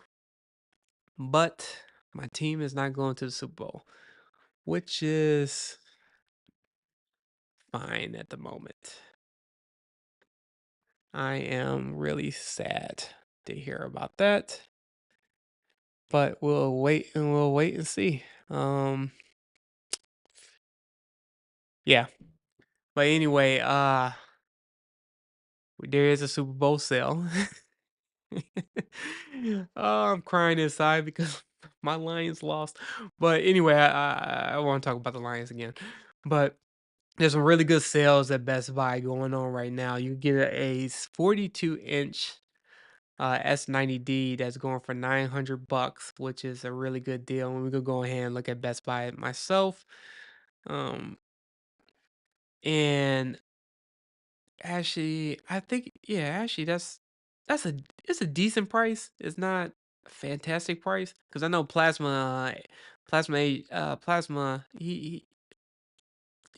but my team is not going to the Super Bowl, which is fine at the moment. I am really sad to hear about that, but we'll wait and see. Yeah. But anyway, there is a Super Bowl sale. Oh, I'm crying inside because my Lions lost. But anyway, I want to talk about the Lions again. But There's some really good sales at Best Buy going on right now. You get a 42-inch S90D that's going for 900 bucks, which is a really good deal. And we could go ahead and look at Best Buy myself. Um, and actually, I think yeah, actually that's a it's a decent price. It's not a fantastic price because I know Plasma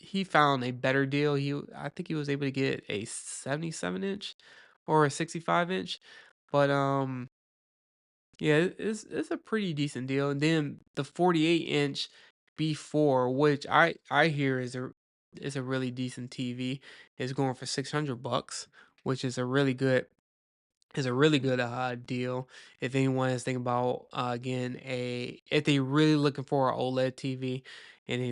he found a better deal. I think he was able to get a 77-inch or a 65-inch, but yeah, it's a pretty decent deal. And then the 48-inch B4, which I hear is a really decent TV, is going for 600 bucks, which is a really good deal. If anyone is thinking about again a if they really looking for an OLED TV and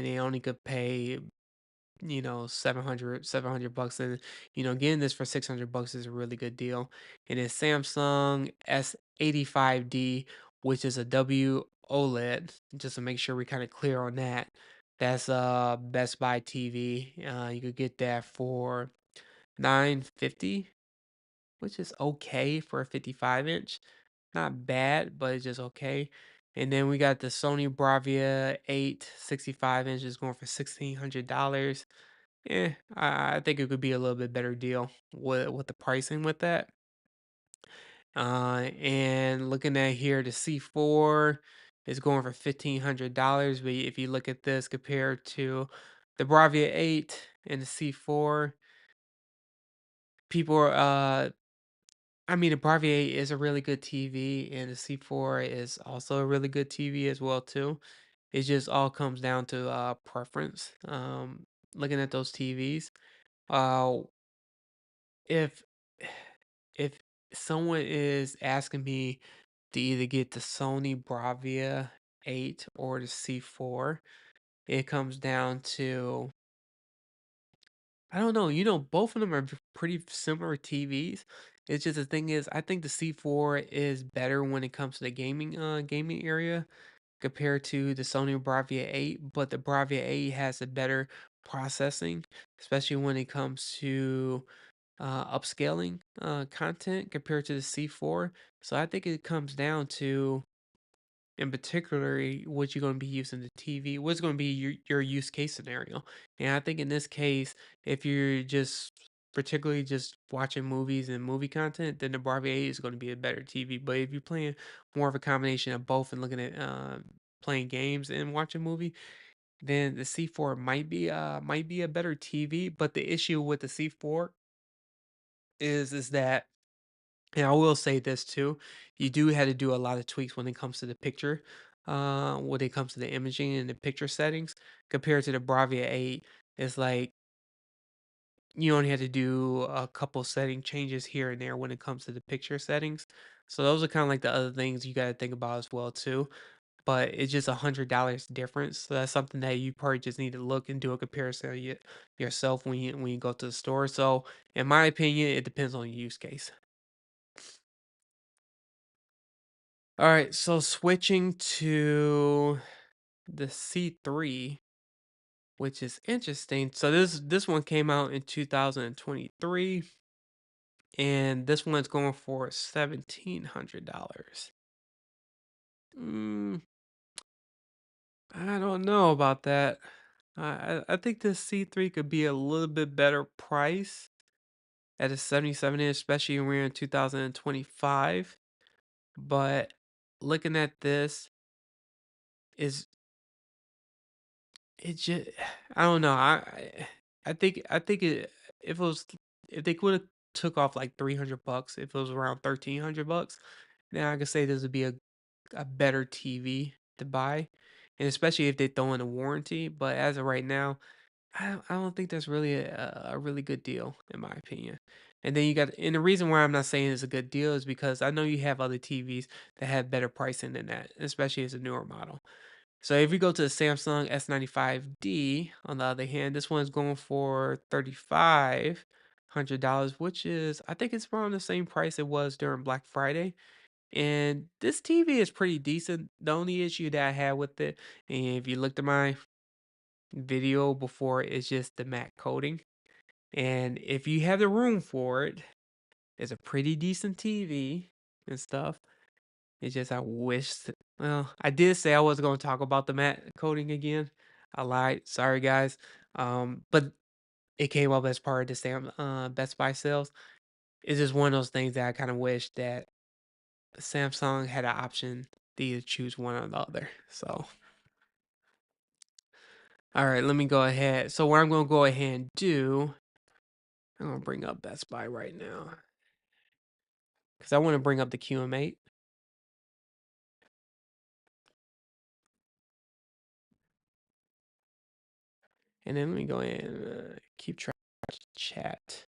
they only could pay 700 bucks, and getting this for 600 bucks is a really good deal. And then Samsung S85D, which is a W OLED, just to make sure we kind of clear on that. That's Best Buy TV. You could get that for 950, which is okay for a 55-inch. Not bad, but it's just okay. And then we got the Sony Bravia 8 65 inches going for $1,600. I think it could be a little bit better deal with the pricing with that. And looking at here, the C4 is going for $1,500. But if you look at this compared to the Bravia 8 and the C4, people are I mean, the Bravia 8 is a really good TV, and the C4 is also a really good TV as well too. It just all comes down to preference. Looking at those TVs, uh, if if someone is asking me to either get the Sony Bravia 8 or the C4, it comes down to I don't know. Both of them are pretty similar TVs. It's just the thing is, I think the C4 is better when it comes to the gaming area compared to the Sony Bravia 8, but the Bravia 8 has a better processing, especially when it comes to upscaling content compared to the C4. So I think it comes down to, in particular, what you're going to be using the TV, what's going to be your use case scenario. And I think in this case, if you're just particularly just watching movies and movie content, then the Barbie 8 is going to be a better TV. But if you're playing more of a combination of both and looking at playing games and watching a movie, then the C4 might be a better TV. But the issue with the C4 is that, and I will say this too, you do have to do a lot of tweaks when it comes to the picture, when it comes to the imaging and the picture settings compared to the Bravia 8. It's like you only have to do a couple setting changes here and there when it comes to the picture settings. So those are kind of like the other things you got to think about as well too. But it's just $100 difference. So that's something that you probably just need to look and do a comparison yourself when you go to the store. So in my opinion, it depends on your use case. All right, so switching to the C3, which is interesting. So this one came out in 2023, and this one's going for $1,700. Mm, I don't know about that. I think this C3 could be a little bit better price at a 77 inch, especially when we're in 2025. But looking at this is It just I don't know, I think it if it was if they coulda took off, like, 300 bucks, if it was around 1,300 bucks, then I could say this would be a better TV to buy, and especially if they throw in a warranty, but as of right now, I don't think that's really a really good deal, in my opinion. And then you got and the reason why I'm not saying it's a good deal is because I know you have other TVs that have better pricing than that, especially as a newer model. So if we go to the Samsung S95D, on the other hand, this one's going for $3,500, which is I think it's around the same price it was during Black Friday. And this TV is pretty decent. The only issue that I had with it, and if you looked at my video before it's just the matte coating. And if you have the room for it, it's a pretty decent TV and stuff. It's just I wish, well, I did say I was going to talk about the matte coating again. I lied. Sorry, guys. But it came up as part of the Best Buy sales. It's just one of those things that I kind of wish that Samsung had an option to either choose one or the other. So, all right, let me go ahead. So, what I'm going to go ahead and do, I'm going to bring up Best Buy right now because I want to bring up the QM8. And then let me go ahead and keep track of the chat.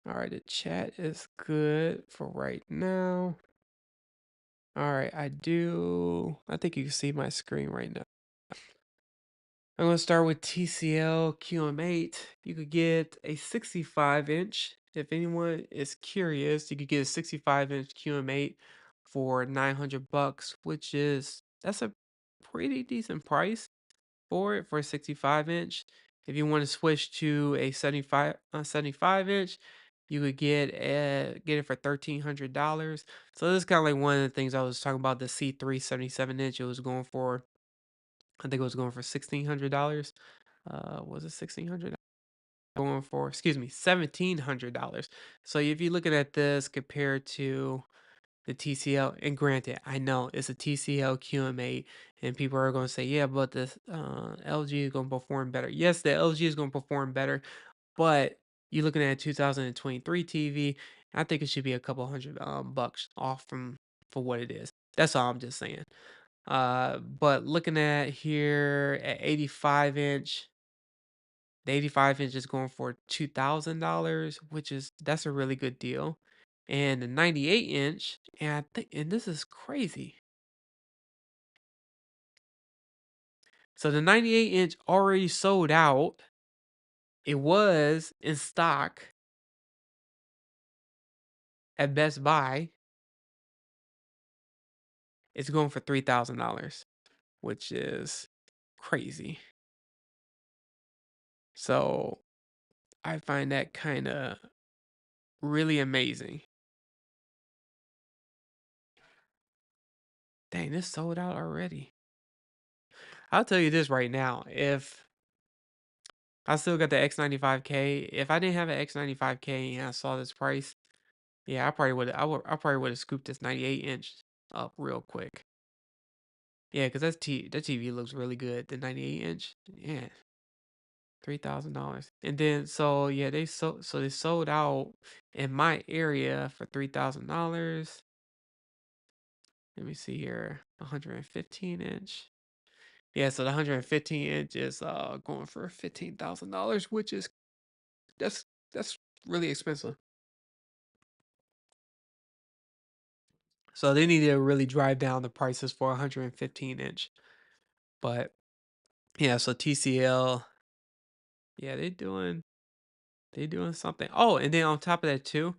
All right, the chat is good for right now. All right, I think you can see my screen right now. I'm going to start with TCL QM8. You could get a 65-inch. If anyone is curious, you could get a 65-inch QM8 for $900, that's a pretty decent price for it for a 65-inch. If you want to switch to a 75-inch, you could get it for $1,300. So this is kind of like one of the things I was talking about. The C3 77-inch, it was going for, I think it was going for $1,600. Was it 1,600? Going for, excuse me, $1,700. So if you're looking at this compared to the TCL, and granted, I know it's a TCL QM8, and people are going to say, yeah, but the LG is going to perform better. Yes, the LG is going to perform better, but you're looking at a 2023 TV. I think it should be a couple hundred bucks off for what it is. That's all I'm just saying. But looking at here at 85-inch, the 85-inch is going for $2,000, that's a really good deal. And the 98-inch, and this is crazy. So the 98-inch already sold out. It was in stock at Best Buy. It's going for $3,000, which is crazy. So I find that kind of really amazing. Dang, this sold out already. I'll tell you this right now. If I still got the X95K, if I didn't have an X95K and I saw this price, yeah, I probably would have scooped this 98-inch up real quick. Yeah, because that TV looks really good. The 98-inch, yeah, $3,000. And then so yeah, they sold out in my area for $3,000. Let me see here, 115-inch. Yeah, so the 115-inch is going for $15,000, which is that's really expensive. So they need to really drive down the prices for 115-inch. But yeah, so TCL, yeah, they doing something. Oh, and then on top of that too,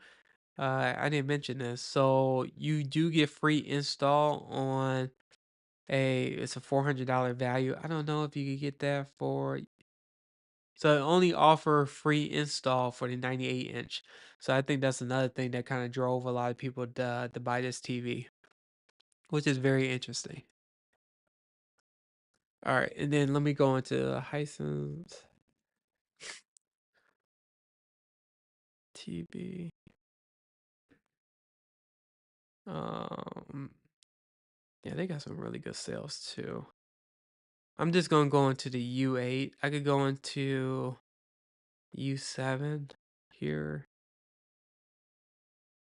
I didn't mention this. So you do get free install on it's a $400 value. I don't know if you could get that for, so it only offer free install for the 98-inch. So I think that's another thing that kind of drove a lot of people to buy this TV, which is very interesting. All right, and then let me go into Hisense TV. Um, yeah, they got some really good sales too. I'm just gonna go into the U8. I could go into U7 here.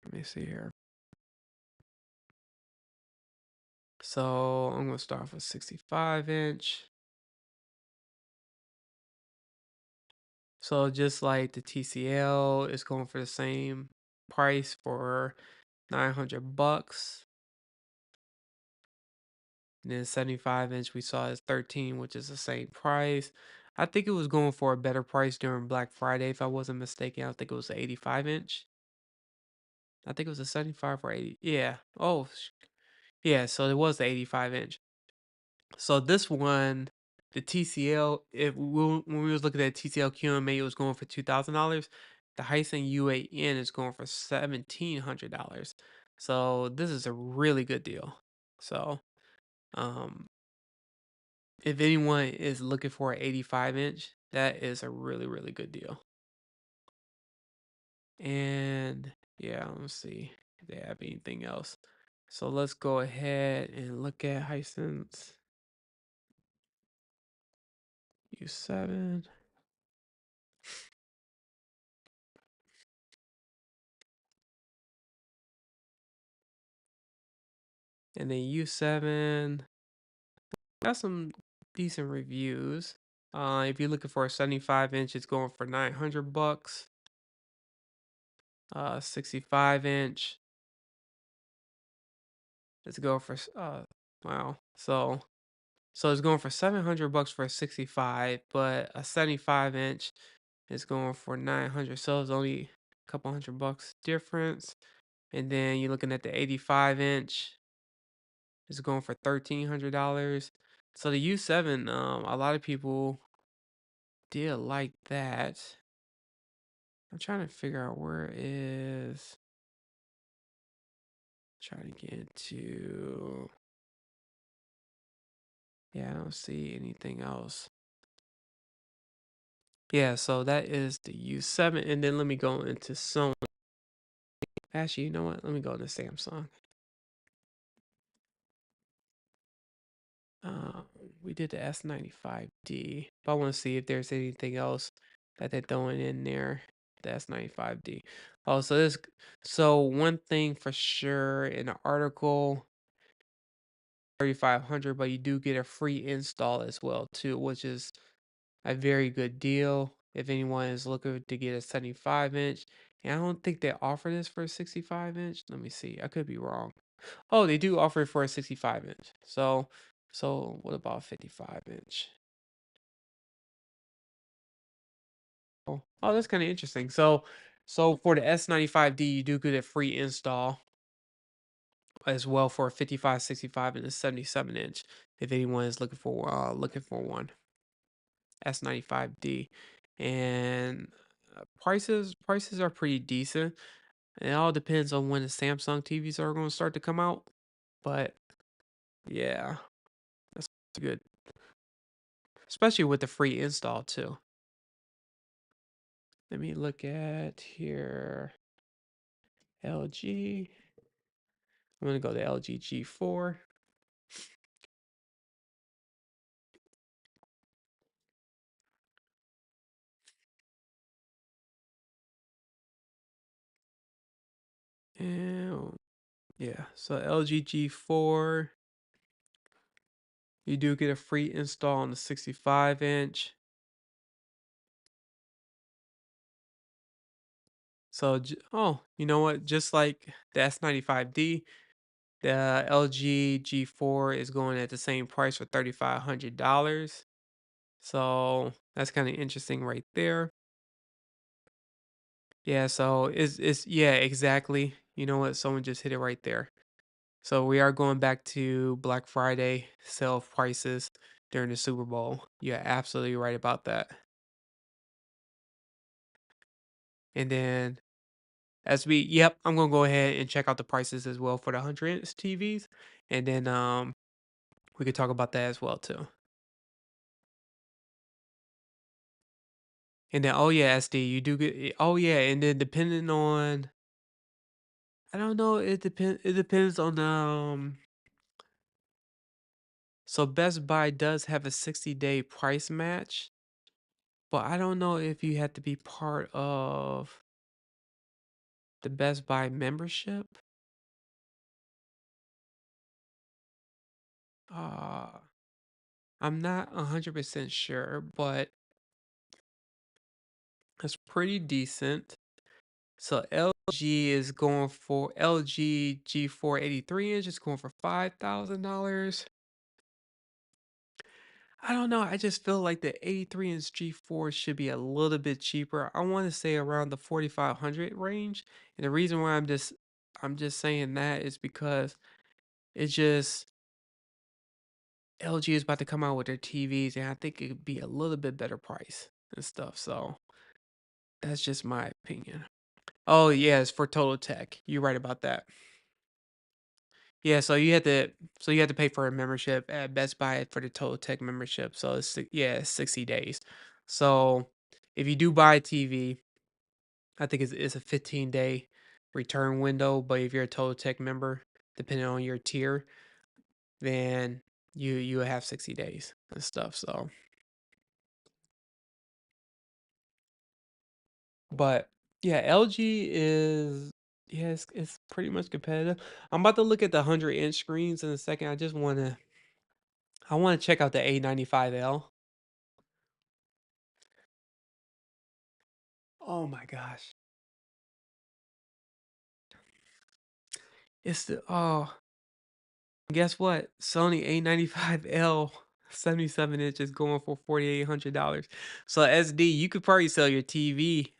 Let me see here. So I'm gonna start with 65-inch. So just like the TCL, it's going for the same price for $900. And then 75-inch we saw is 13, which is the same price. I think it was going for a better price during Black Friday, if I wasn't mistaken. I think it was the 85-inch. I think it was a 75 or 80. Yeah. Oh, Yeah, so it was the 85 inch. So this one, the TCL, when we was looking at TCL QMA, it was going for $2,000. The Hisense UAN is going for $1,700. So this is a really good deal. So um, if anyone is looking for an 85 inch, that is a really, really good deal. And yeah, let's see if they have anything else. So let's go ahead and look at Hisense U7. And then U7 got some decent reviews. If you're looking for a 75 inch, it's going for $900. 65 inch, it's going for wow. So it's going for $700 for a 65, but a 75 inch is going for 900. So it's only a couple $100 difference. And then you're looking at the 85 inch, it's going for $1,300. So the U7, a lot of people did like that. I'm trying to figure out where it is. Trying to get to. Yeah, I don't see anything else. Yeah, so that is the U7. And then let me go into Sony. Actually, you know what? Let me go to Samsung. Um, we did the S95D, but I want to see if there's anything else that they're throwing in there. The S95D. Oh, so one thing for sure in the article, 3,500, but you do get a free install as well too, which is a very good deal if anyone is looking to get a 75 inch. And I don't think they offer this for a 65 inch. Let me see. I could be wrong. Oh, they do offer it for a 65 inch. So what about 55 inch? Oh, that's kind of interesting. So for the S95D, you do get a free install as well for a 55, 65, and a 77 inch. If anyone is looking for one S95D, and prices are pretty decent. It all depends on when the Samsung TVs are going to start to come out, but yeah, that's good, especially with the free install too. Let me look at here. LG. I'm gonna go to LG G4. And yeah, so LG G4, you do get a free install on the 65 inch. So, oh, you know what? Just like the S95D, the LG G4 is going at the same price for $3,500. So that's kind of interesting right there. Yeah, so it's yeah, exactly. You know what? Someone just hit it right there. So we are going back to Black Friday sale prices during the Super Bowl. You're absolutely right about that. And then yep, I'm gonna go ahead and check out the prices as well for the 100-inch TVs. And then we could talk about that as well too. And then oh yeah, SD, you do get oh yeah, and then depending on I don't know, it depends on so Best Buy does have a 60-day price match, but I don't know if you have to be part of the Best Buy membership. Uh, I'm not 100% sure, but it's pretty decent. So LG is going for LG G4 83 inch is going for $5,000. I don't know. I just feel like the 83 inch G4 should be a little bit cheaper. I want to say around the 4,500 range. And the reason why I'm just saying that is because It's just LG is about to come out with their TVs, and I think it could be a little bit better price and stuff. So that's just my opinion. Oh yeah, it's for Total Tech. You're right about that. Yeah, so you had to pay for a membership at Best Buy for the Total Tech membership. So yeah, it's 60 days. So if you do buy a TV, I think it's a 15-day return window. But if you're a Total Tech member, depending on your tier, then you have 60 days and stuff. So, but yeah, LG is yeah, it's pretty much competitive. I'm about to look at the 100-inch screens in a second. I want to check out the A95L. Oh my gosh. It's the oh, guess what? Sony A95L 77 inch is going for $4,800. So SD, you could probably sell your TV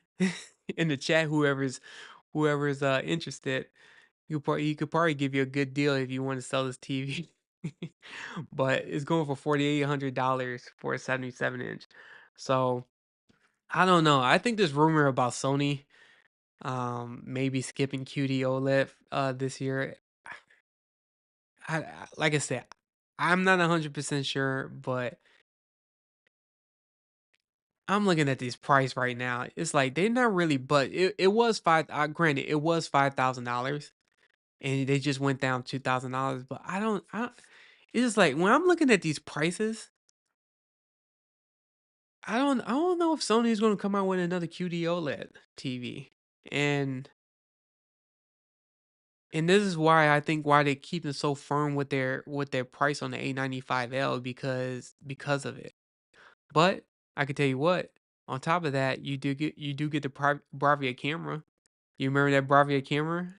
in the chat, whoever's interested. You could probably give you a good deal if you want to sell this TV. But it's going for $4,800 for a 77 inch. So I don't know. I think this rumor about Sony maybe skipping QD OLED this year. Like I said, I'm not 100% sure, but I'm looking at this price right now. It's like they're not really, but it was granted, it was $5,000 and they just went down $2,000. But it's just like when I'm looking at these prices, I don't know if Sony's going to come out with another QD OLED TV. And and this is why I think why they keep it so firm with their price on the A95L because of it. But I can tell you what, on top of that, you do get the Bravia camera. You remember that Bravia camera?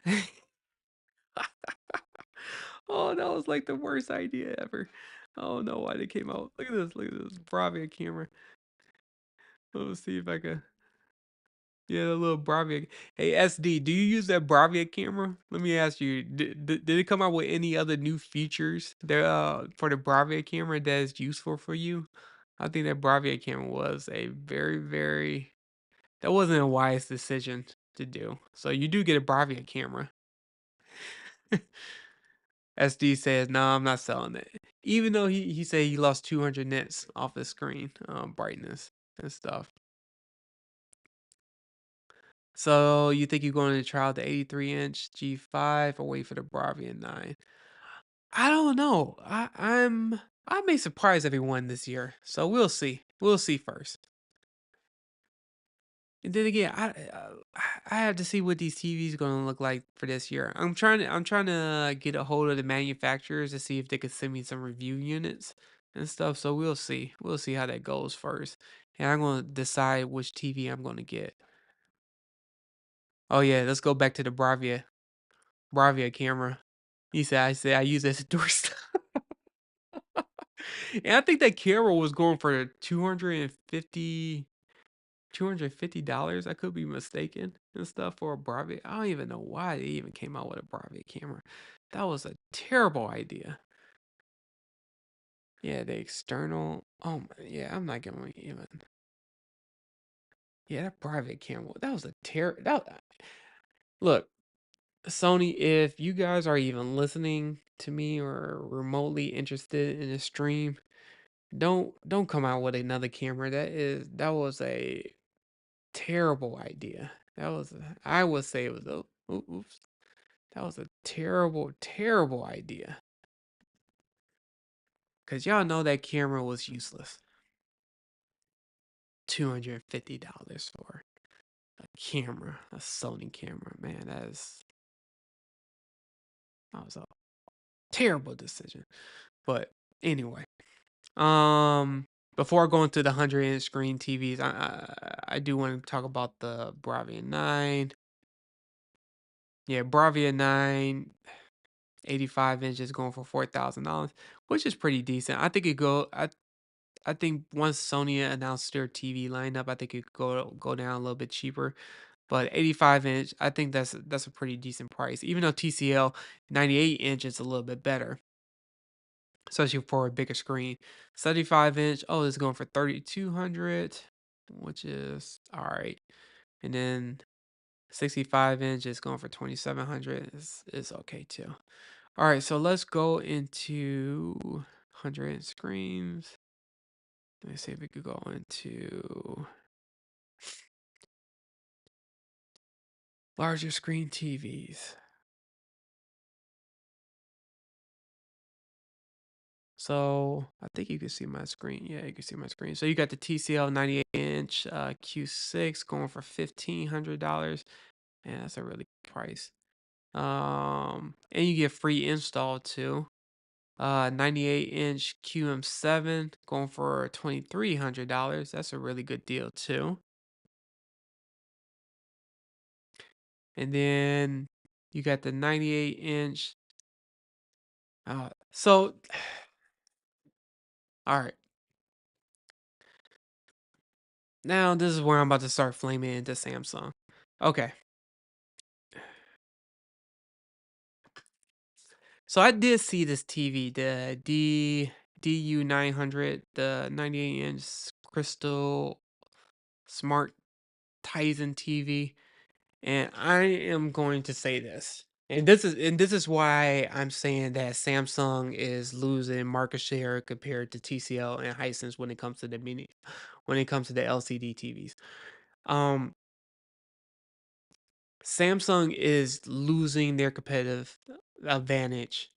Oh, that was like the worst idea ever. I don't know why they came out. Look at this Bravia camera. Let's see if I can. Yeah, the little Bravia. Hey, SD, do you use that Bravia camera? Let me ask you, did it come out with any other new features there for the Bravia camera that is useful for you? I think that Bravia camera was a very that wasn't a wise decision to do. So you do get a Bravia camera. SD says, "No, I'm not selling it." Even though he said he lost 200 nits off the screen brightness and stuff. So you think you're going to try out the 83-inch G5 or wait for the Bravia 9? I don't know. I may surprise everyone this year. So we'll see. We'll see first. And then again, I have to see what these TVs gonna look like for this year. I'm trying to get a hold of the manufacturers to see if they could send me some review units and stuff. So we'll see. We'll see how that goes first. And I'm gonna decide which TV I'm gonna get. Oh yeah, let's go back to the Bravia camera. I said I use it as a doorstop. And I think that camera was going for 250 $250. I could be mistaken and stuff for a Bravia. I don't even know why they even came out with a Bravia camera. That was a terrible idea. Yeah, the external. Oh my, yeah, I'm not gonna even. Yeah, that Bravia camera. That was a look, Sony. If you guys are even listening to me or remotely interested in a stream, don't come out with another camera. That was a terrible idea. I would say it was a oops. That was a terrible idea. Cause y'all know that camera was useless. $250 for a camera, a Sony camera. Man, that was a terrible decision. But anyway, before going to the 100-inch screen TVs, I do want to talk about the Bravia 9. Yeah, Bravia 9 85 inches going for $4,000, which is pretty decent. I think once Sony announced their TV lineup, I think it could go down a little bit cheaper. But 85 inch, I think that's a pretty decent price. Even though TCL 98 inch is a little bit better, especially for a bigger screen. 75 inch, oh, it's going for 3200, which is all right. And then 65 inch is going for 2700. Is okay too. All right, so let's go into 100 screens. Let me see if we could go into larger screen TVs. So I think you can see my screen. Yeah, you can see my screen. So you got the TCL 98 inch Q6 going for $1,500. And that's a really good price. And you get free install too. 98 inch QM7 going for $2,300. That's a really good deal too. And then you got the 98 inch. So, all right. Now this is where I'm about to start flaming into Samsung. Okay. So I did see this TV, the DU900, the 98 inch crystal smart Tizen TV, and I am going to say this. And this is why I'm saying that Samsung is losing market share compared to TCL and Hisense when it comes to when it comes to the LCD TVs. Um, Samsung is losing their competitive advantage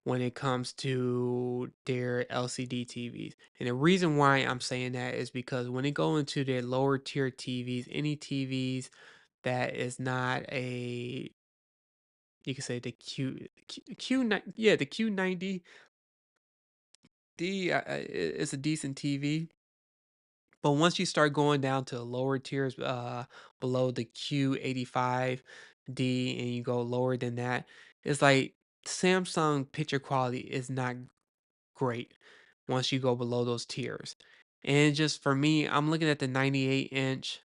when it comes to their LCD TVs. And the reason why I'm saying that is because when they go into their lower tier TVs, any TVs that is not a, you can say the yeah, the Q90 D is a decent TV. But once you start going down to lower tiers, below the Q85D, and you go lower than that, it's like Samsung picture quality is not great once you go below those tiers. And just for me, I'm looking at the 98 inch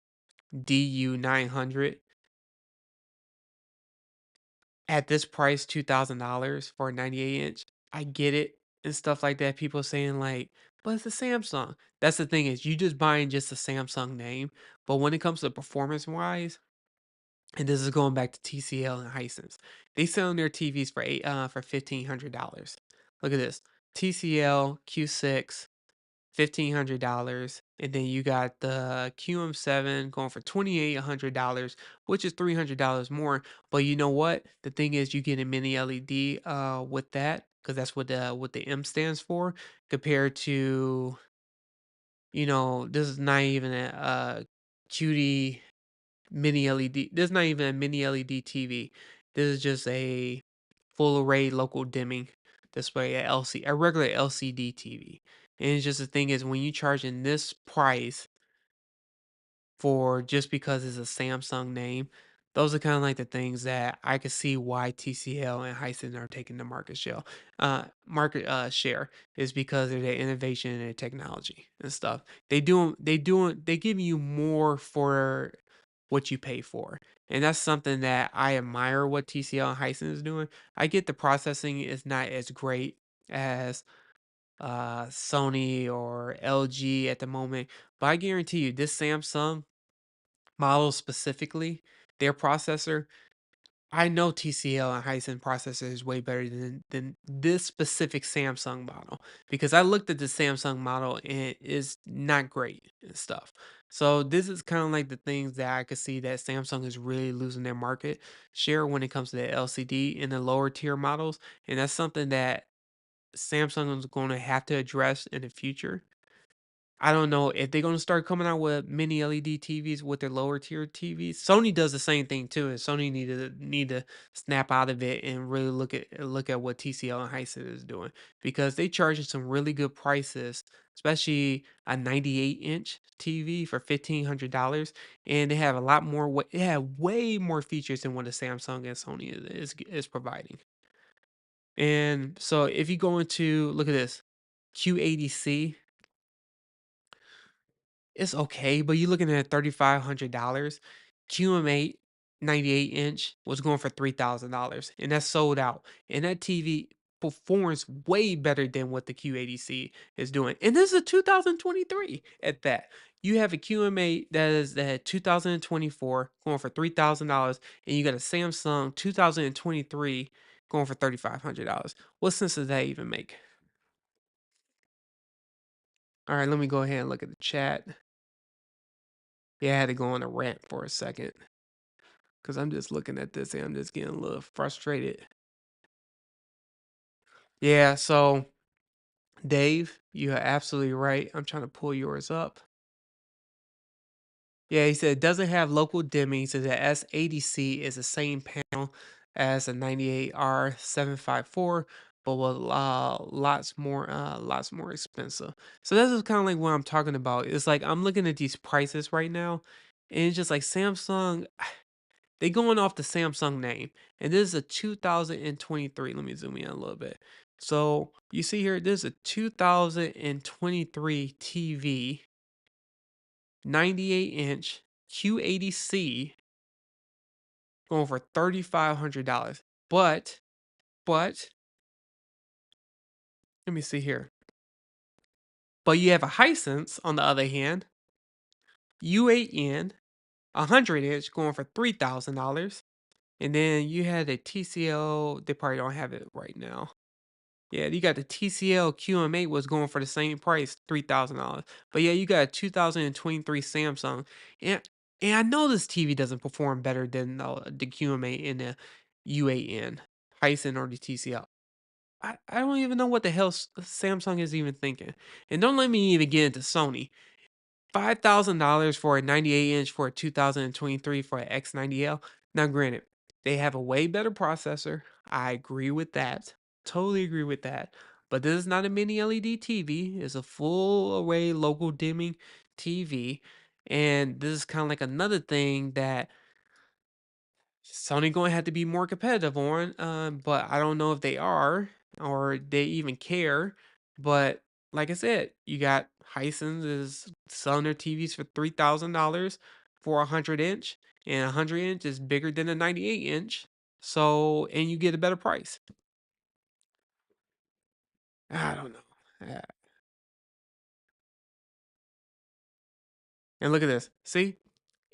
DU900 at this price, $2,000 for a 98 inch. I get it and stuff like that. People saying like, but it's a Samsung. That's the thing, is you just buying just a Samsung name. But when it comes to performance wise, and this is going back to TCL and Hisense, they selling their TVs for $1,500. Look at this. TCL Q6 $1,500, and then you got the QM7 going for $2,800, which is $300 more. But you know what? The thing is, you get a mini LED with that, because that's what the M stands for, compared to, this is not even a cutie mini LED. This is not even a mini LED TV. This is just a full array local dimming display, a regular LCD TV. And it's just the thing is, when you charging this price for just because it's a Samsung name, those are kind of like the things that I could see why TCL and Hisense are taking the market share is because of their innovation and their technology and stuff. They give you more for what you pay for. And that's something that I admire what TCL and Hisense is doing. I get the processing is not as great as Sony or LG at the moment, but I guarantee you this Samsung model specifically, their processor, I know TCL and Hisense processor is way better than this specific Samsung model, because I looked at the Samsung model and it is not great and stuff. So this is kind of like the things that I could see that Samsung is really losing their market share when it comes to the LCD in the lower tier models, and that's something that Samsung is going to have to address in the future. I don't know if they're gonna start coming out with mini LED TVs with their lower tier TVs. Sony does the same thing too, and Sony need to snap out of it and really look at what TCL and Hisense is doing, because they charging some really good prices, especially a 98 inch TV for $1,500, and they have a lot more. They have way more features than what the Samsung and Sony is providing. And so if you go into, look at this, Q80C, it's okay, but you're looking at $3,500. QM8 98-inch was going for $3,000, and that's sold out. And that TV performs way better than what the Q80C is doing. And this is a 2023 at that. You have a QM8 that 2024 going for $3,000, and you got a Samsung 2023 going for $3,500. What sense does that even make? All right, let me go ahead and look at the chat. Yeah, I had to go on a rant for a second because I'm just looking at this and I'm just getting a little frustrated. Yeah, so Dave, you are absolutely right. I'm trying to pull yours up. Yeah, he said it doesn't have local dimming. He says the S80C is the same panel as a 98R754, but with lots more expensive. So this is kind of like what I'm talking about. It's like I'm looking at these prices right now, and it's just like Samsung. They going off the Samsung name, and this is a 2023. Let me zoom in a little bit. So you see here, this is a 2023 TV, 98-inch Q80C, going for $3,500. But let me see here. But you have a Hisense on the other hand, U8N, 100-inch, going for $3,000. And then you had a TCL. They probably don't have it right now. Yeah, you got the TCL QM8 was going for the same price, $3,000. But yeah, you got a 2023 Samsung. And and I know this TV doesn't perform better than the QM8 and the U8N, Hisense or the TCL. I don't even know what the hell Samsung is even thinking. And don't let me even get into Sony. $5,000 for a 98-inch for a 2023 for an X90L. Now, granted, they have a way better processor. I agree with that. Totally agree with that. But this is not a mini LED TV. It's a full array local dimming TV. And this is kind of like another thing that Sony going to have to be more competitive on, but I don't know if they are or they even care. But like I said, you got Hisense is selling their TVs for $3,000 for 100-inch, and 100-inch is bigger than a 98-inch. So, and you get a better price. I don't know. And look at this. See,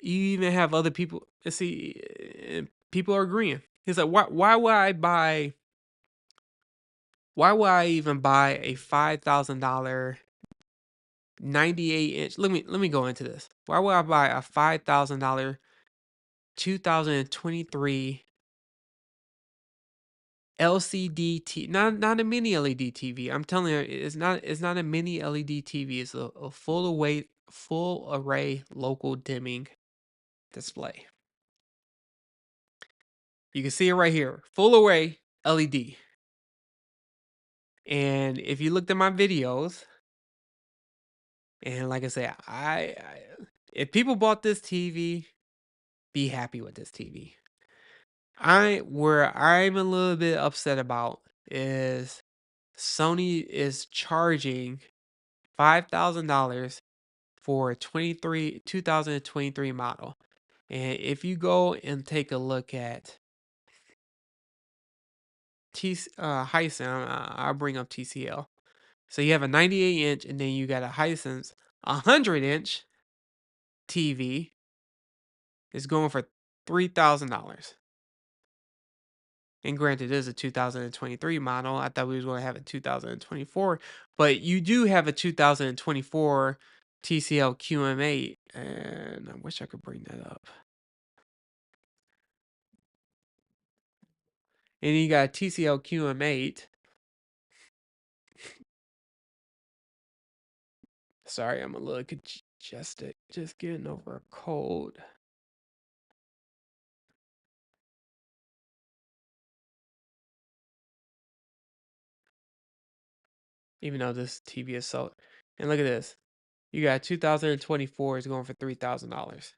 you even have other people. See, people are agreeing. He's like, why would I buy? Why would I even buy a $5,000 98-inch? Let me go into this. Why would I buy a $5,000 2023 LCD T not a mini LED TV. I'm telling you, it's not a mini LED TV. It's a full array local dimming display. You can see it right here. Full array LED. And if you looked at my videos, and like I said, if people bought this TV, be happy with this TV. Where I'm a little bit upset about is Sony is charging $5,000 for a 2023 model. And if you go and take a look at Hisense, I'll bring up TCL. So you have a 98-inch, and then you got a Hisense 100-inch TV. Is going for $3,000. And granted, it is a 2023 model. I thought we was going to have a 2024, but you do have a 2024 TCL QM8, and I wish I could bring that up. And you got a TCL QM8. Sorry, I'm a little congested. Just getting over a cold. Even though this TV is so. And look at this. You got 2024 is going for $3,000.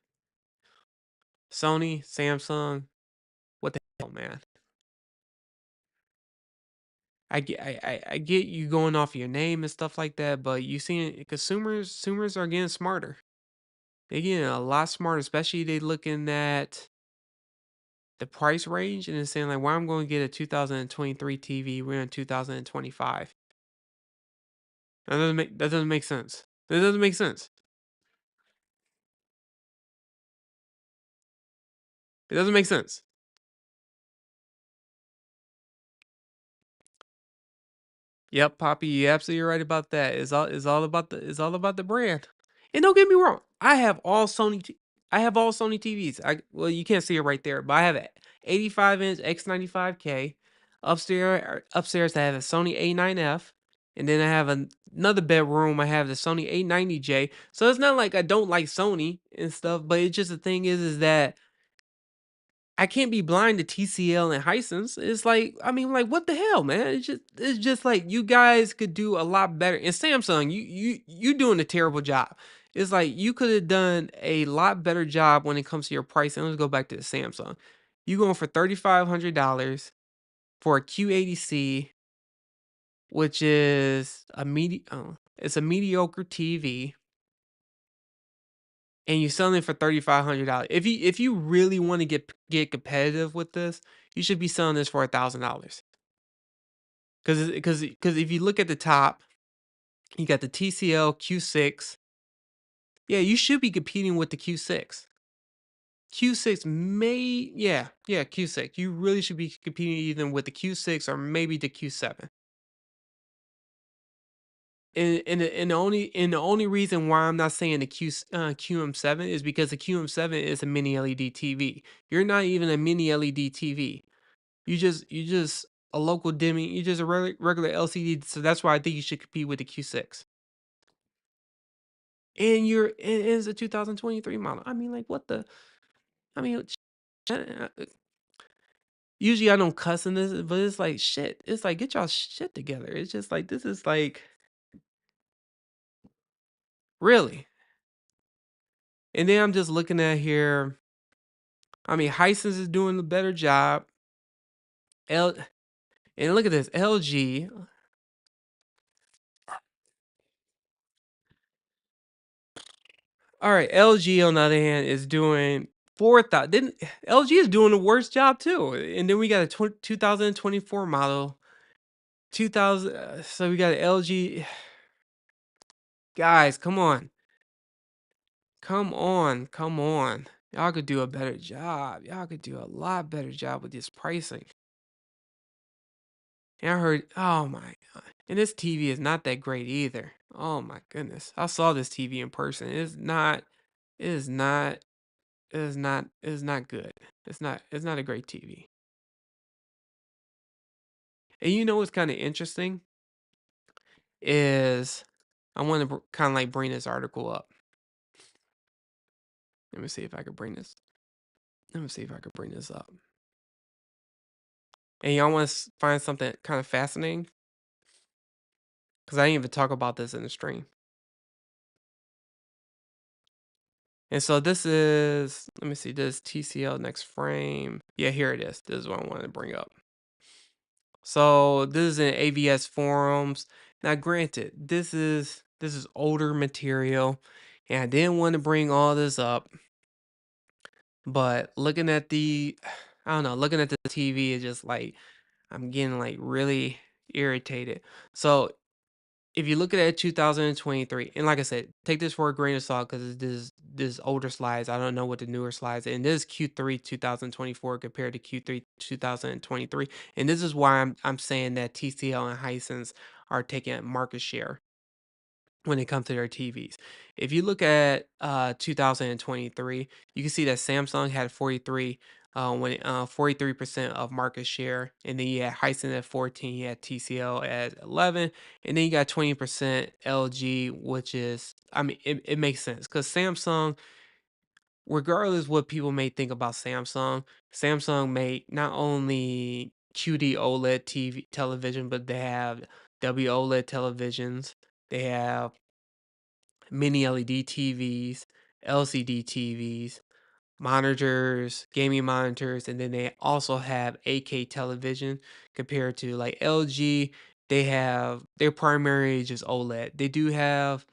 Sony, Samsung, what the hell, man? I get you going off your name and stuff like that, but you seeing consumers are getting smarter. They getting a lot smarter, especially they looking at the price range and then saying like, "Why I'm going to get a 2023 TV? We're in 2025." That doesn't make sense. That doesn't make sense. It doesn't make sense. Yep, Poppy, you're absolutely right about that. It's all about the brand. And don't get me wrong, I have all Sony TVs. Well, you can't see it right there, but I have a 85-inch X95K. Upstairs I have a Sony A9F, and then I have another bedroom. I have the Sony A90J. So it's not like I don't like Sony and stuff, but it's just the thing is that I can't be blind to TCL and Hisense. It's like, I mean, like, what the hell, man? It's just like you guys could do a lot better. And Samsung, you doing a terrible job. It's like you could have done a lot better job when it comes to your price. And let's go back to the Samsung. You going for $3,500 for a Q80C, which is it's a mediocre TV, and you're selling it for $3,500. If you really want to get competitive with this, you should be selling this for $1,000. Because if you look at the top, you got the TCL Q6. Yeah, you should be competing with the Q6. Q6 yeah, Q6. You really should be competing either with the Q6 or maybe the Q7. And the only reason why I'm not saying the QM7 is because the QM7 is a mini LED TV. You're not even a mini LED TV. You just a local dimming. You just a regular LCD. So that's why I think you should compete with the Q6. And it's a 2023 model. I mean, like what the? I mean, usually I don't cuss in this, but it's like shit. It's like get y'all shit together. It's just like this is like really. And then I'm just looking at here. I mean, Hisense is doing a better job. L and look at this LG. All right, LG on the other hand is doing 4,000. Didn't LG is doing the worst job too. And then we got a 2024 model. 2000. So we got an LG. Guys, come on, come on, come on. Y'all could do a better job. Y'all could do a lot better job with this pricing. And I heard, oh my god, and this TV is not that great either. Oh my goodness, I saw this TV in person. It's not. It is not. It is not good. It's not a great TV. And you know what's kind of interesting is I want to kind of like bring this article up. Let me see if I can bring this. Let me see if I can bring this up. And y'all want to find something kind of fascinating because I didn't even talk about this in the stream. And so this is, let me see, this TCL next frame. Yeah, here it is. This is what I wanted to bring up. So this is in AVS forums. Now, granted, this is older material, and I didn't want to bring all this up, but looking at I don't know, looking at the TV is just like I'm getting like really irritated. So if you look at it 2023, and like I said, take this for a grain of salt because this older slides. I don't know what the newer slides, and this is Q3 2024 compared to Q3 2023, and this is why I'm saying that TCL and Hisense are taking market share when it comes to their TVs. If you look at 2023, you can see that Samsung had 43% of market share, and then you had Hisense at 14, you had TCL at 11, and then you got 20% LG, which is, I mean, it makes sense because Samsung, regardless what people may think about Samsung make not only QD OLED TV television, but they have WOLED televisions. They have mini LED TVs, LCD TVs, monitors, gaming monitors, and then they also have 8K television compared to like LG. They have their primary is just OLED. They do have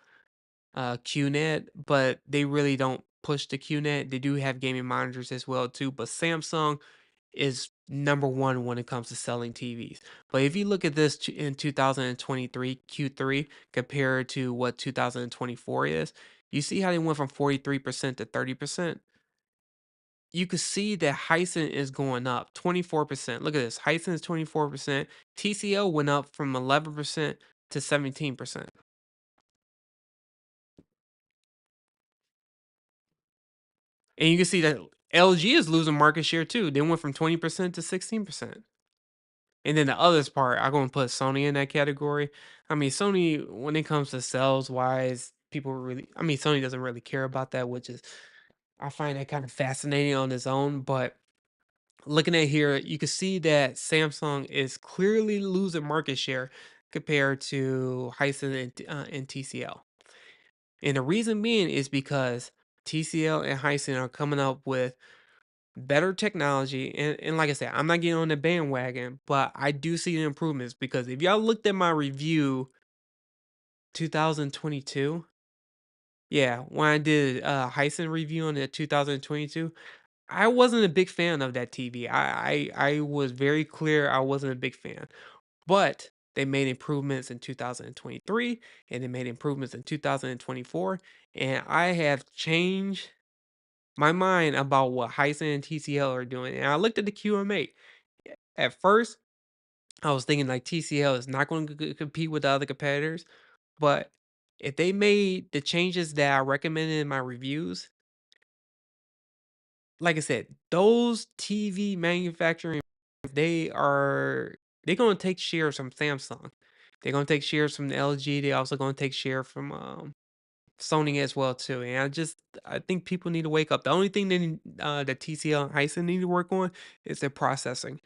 QNED, but they really don't push the QNED. They do have gaming monitors as well too, but Samsung is number one when it comes to selling TVs. But if you look at this in 2023 Q3 compared to what 2024 is, you see how they went from 43% to 30%. You could see that Hyson is going up 24%. Look at this. Hyson is 24%. TCL went up from 11% to 17%. And you can see that LG is losing market share too. They went from 20% to 16%. And then the others part, I'm gonna put Sony in that category. I mean, Sony, when it comes to sales wise, people really, I mean, Sony doesn't really care about that, which is, I find that kind of fascinating on its own. But looking at here, you can see that Samsung is clearly losing market share compared to Hisense and TCL. And the reason being is because TCL and Hisense are coming up with better technology. And like I said, I'm not getting on the bandwagon, but I do see the improvements because if y'all looked at my review 2022, yeah, when I did Hisense review on the 2022, I wasn't a big fan of that TV. I was very clear I wasn't a big fan. But they made improvements in 2023 and they made improvements in 2024. And I have changed my mind about what Hisense and TCL are doing. And I looked at the QM8. At first, I was thinking like TCL is not going to compete with the other competitors. But if they made the changes that I recommended in my reviews, like I said, those TV manufacturing, they are they're gonna take shares from Samsung. They're gonna take shares from the LG. They're also gonna take share from Sony as well too. And I think people need to wake up. The only thing that TCL and Hisense need to work on is their processing.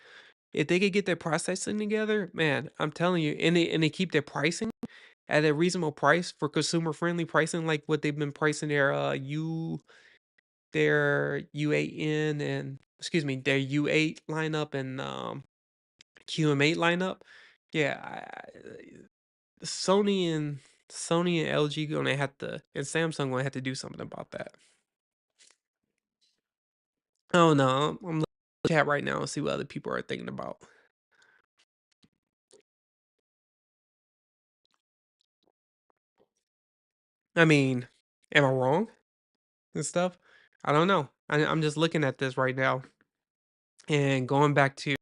If they could get their processing together, man, I'm telling you, and they keep their pricing at a reasonable price for consumer friendly pricing, like what they've been pricing their U8N and excuse me, their U8 lineup and QM8 lineup. Yeah, Sony and Sony and LG gonna have to and Samsung gonna have to do something about that. Oh no, I'm looking at the chat right now and see what other people are thinking about. I mean, am I wrong and stuff? I don't know. I'm just looking at this right now and going back to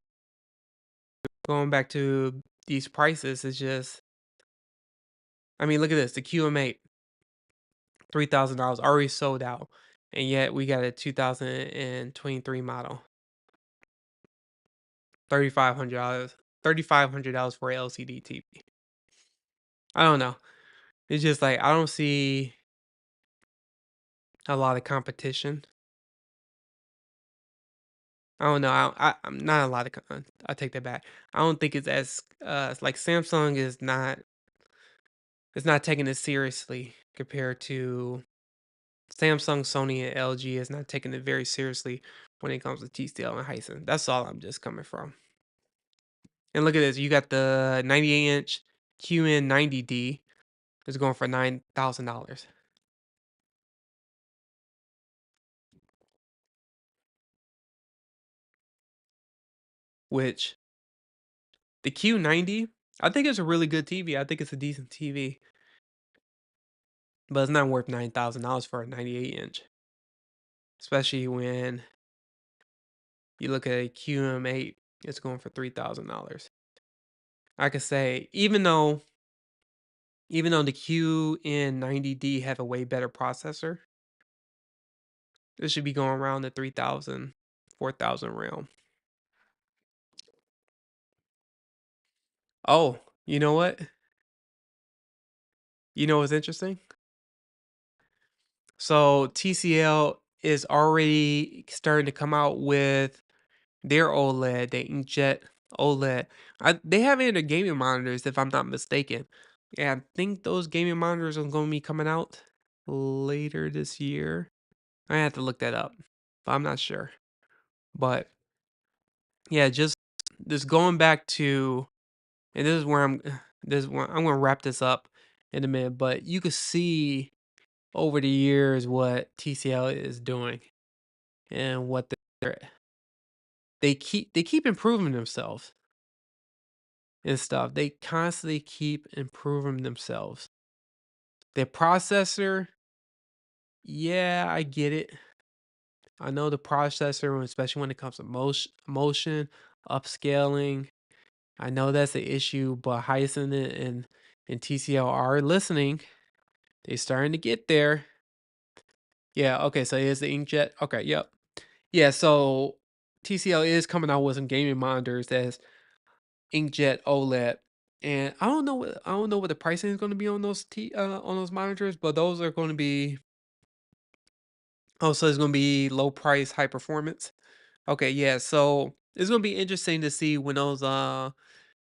these prices is just. I mean, look at this. The QM8, $3,000 already sold out, and yet we got a 2023 model, $3,500, $3,500 for a LCD TV. I don't know. It's just like I don't see a lot of competition. I don't know. I'm not a lot of. I take that back. I don't think it's as it's like Samsung is not. It's not taking it seriously compared to Samsung, Sony, and LG is not taking it very seriously when it comes to TCL and Hisense. That's all I'm just coming from. And look at this. You got the 98-inch QN90D. It's going for $9,000. Which the Q90, I think it's a really good TV. I think it's a decent TV, but it's not worth $9,000 for a 98-inch, especially when you look at a QM8. It's going for $3,000. I could say even though the QN90D have a way better processor, it should be going around the 3,000, 4,000 realm. Oh, you know what? You know what's interesting? So TCL is already starting to come out with their OLED, the inkjet OLED. They have it in the gaming monitors, if I'm not mistaken. And I think those gaming monitors are going to be coming out later this year. I have to look that up, but I'm not sure. But yeah, just going back to, and this is where I'm. This is where I'm going to wrap this up in a minute. But you could see over the years what TCL is doing and what they're they keep improving themselves and stuff. They constantly keep improving themselves. Their processor, yeah, I get it. I know the processor, especially when it comes to motion, upscaling. I know that's an issue, but Hyson and TCL are listening. They starting to get there. Yeah, okay, so here's the inkjet. Okay, yep. Yeah, so TCL is coming out with some gaming monitors that's inkjet OLED. And I don't know what the pricing is going to be on those on those monitors, but those are going to be so it's going to be low price, high performance. Okay, yeah. So it's going to be interesting to see when those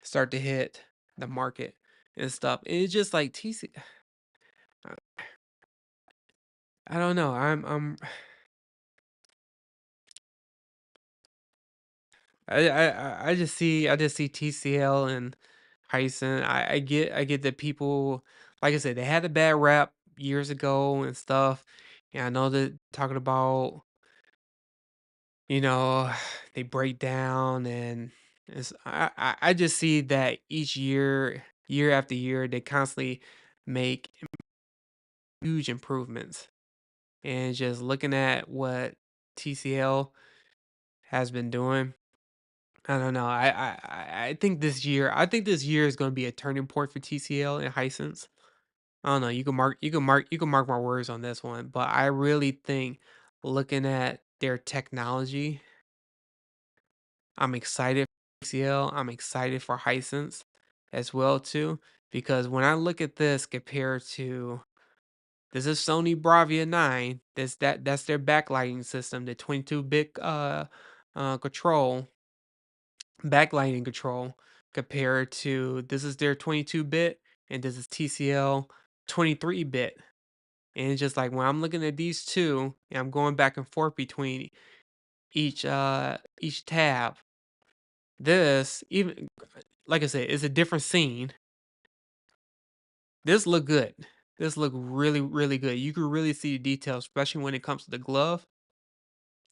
start to hit the market and stuff. And it's just like TC I don't know. I just see TCL and Hyson. I get that people, like I said, they had a bad rap years ago and stuff. And I know that talking about, you know, they break down and I just see that each year, year after year, they constantly make huge improvements. And just looking at what TCL has been doing, I don't know. I think this year is going to be a turning point for TCL and Hisense. I don't know. You can mark my words on this one, but I really think looking at their technology, I'm excited for TCL. I'm excited for Hisense as well too, because when I look at this compared to this is Sony Bravia 9, that's their backlighting system, the 22-bit control backlighting control compared to this is their 22-bit and this is TCL 23-bit. And it's just like when I'm looking at these two and I'm going back and forth between each tab, this even like I said, it's a different scene. This look good. This look really, really good. You can really see the details, especially when it comes to the glove.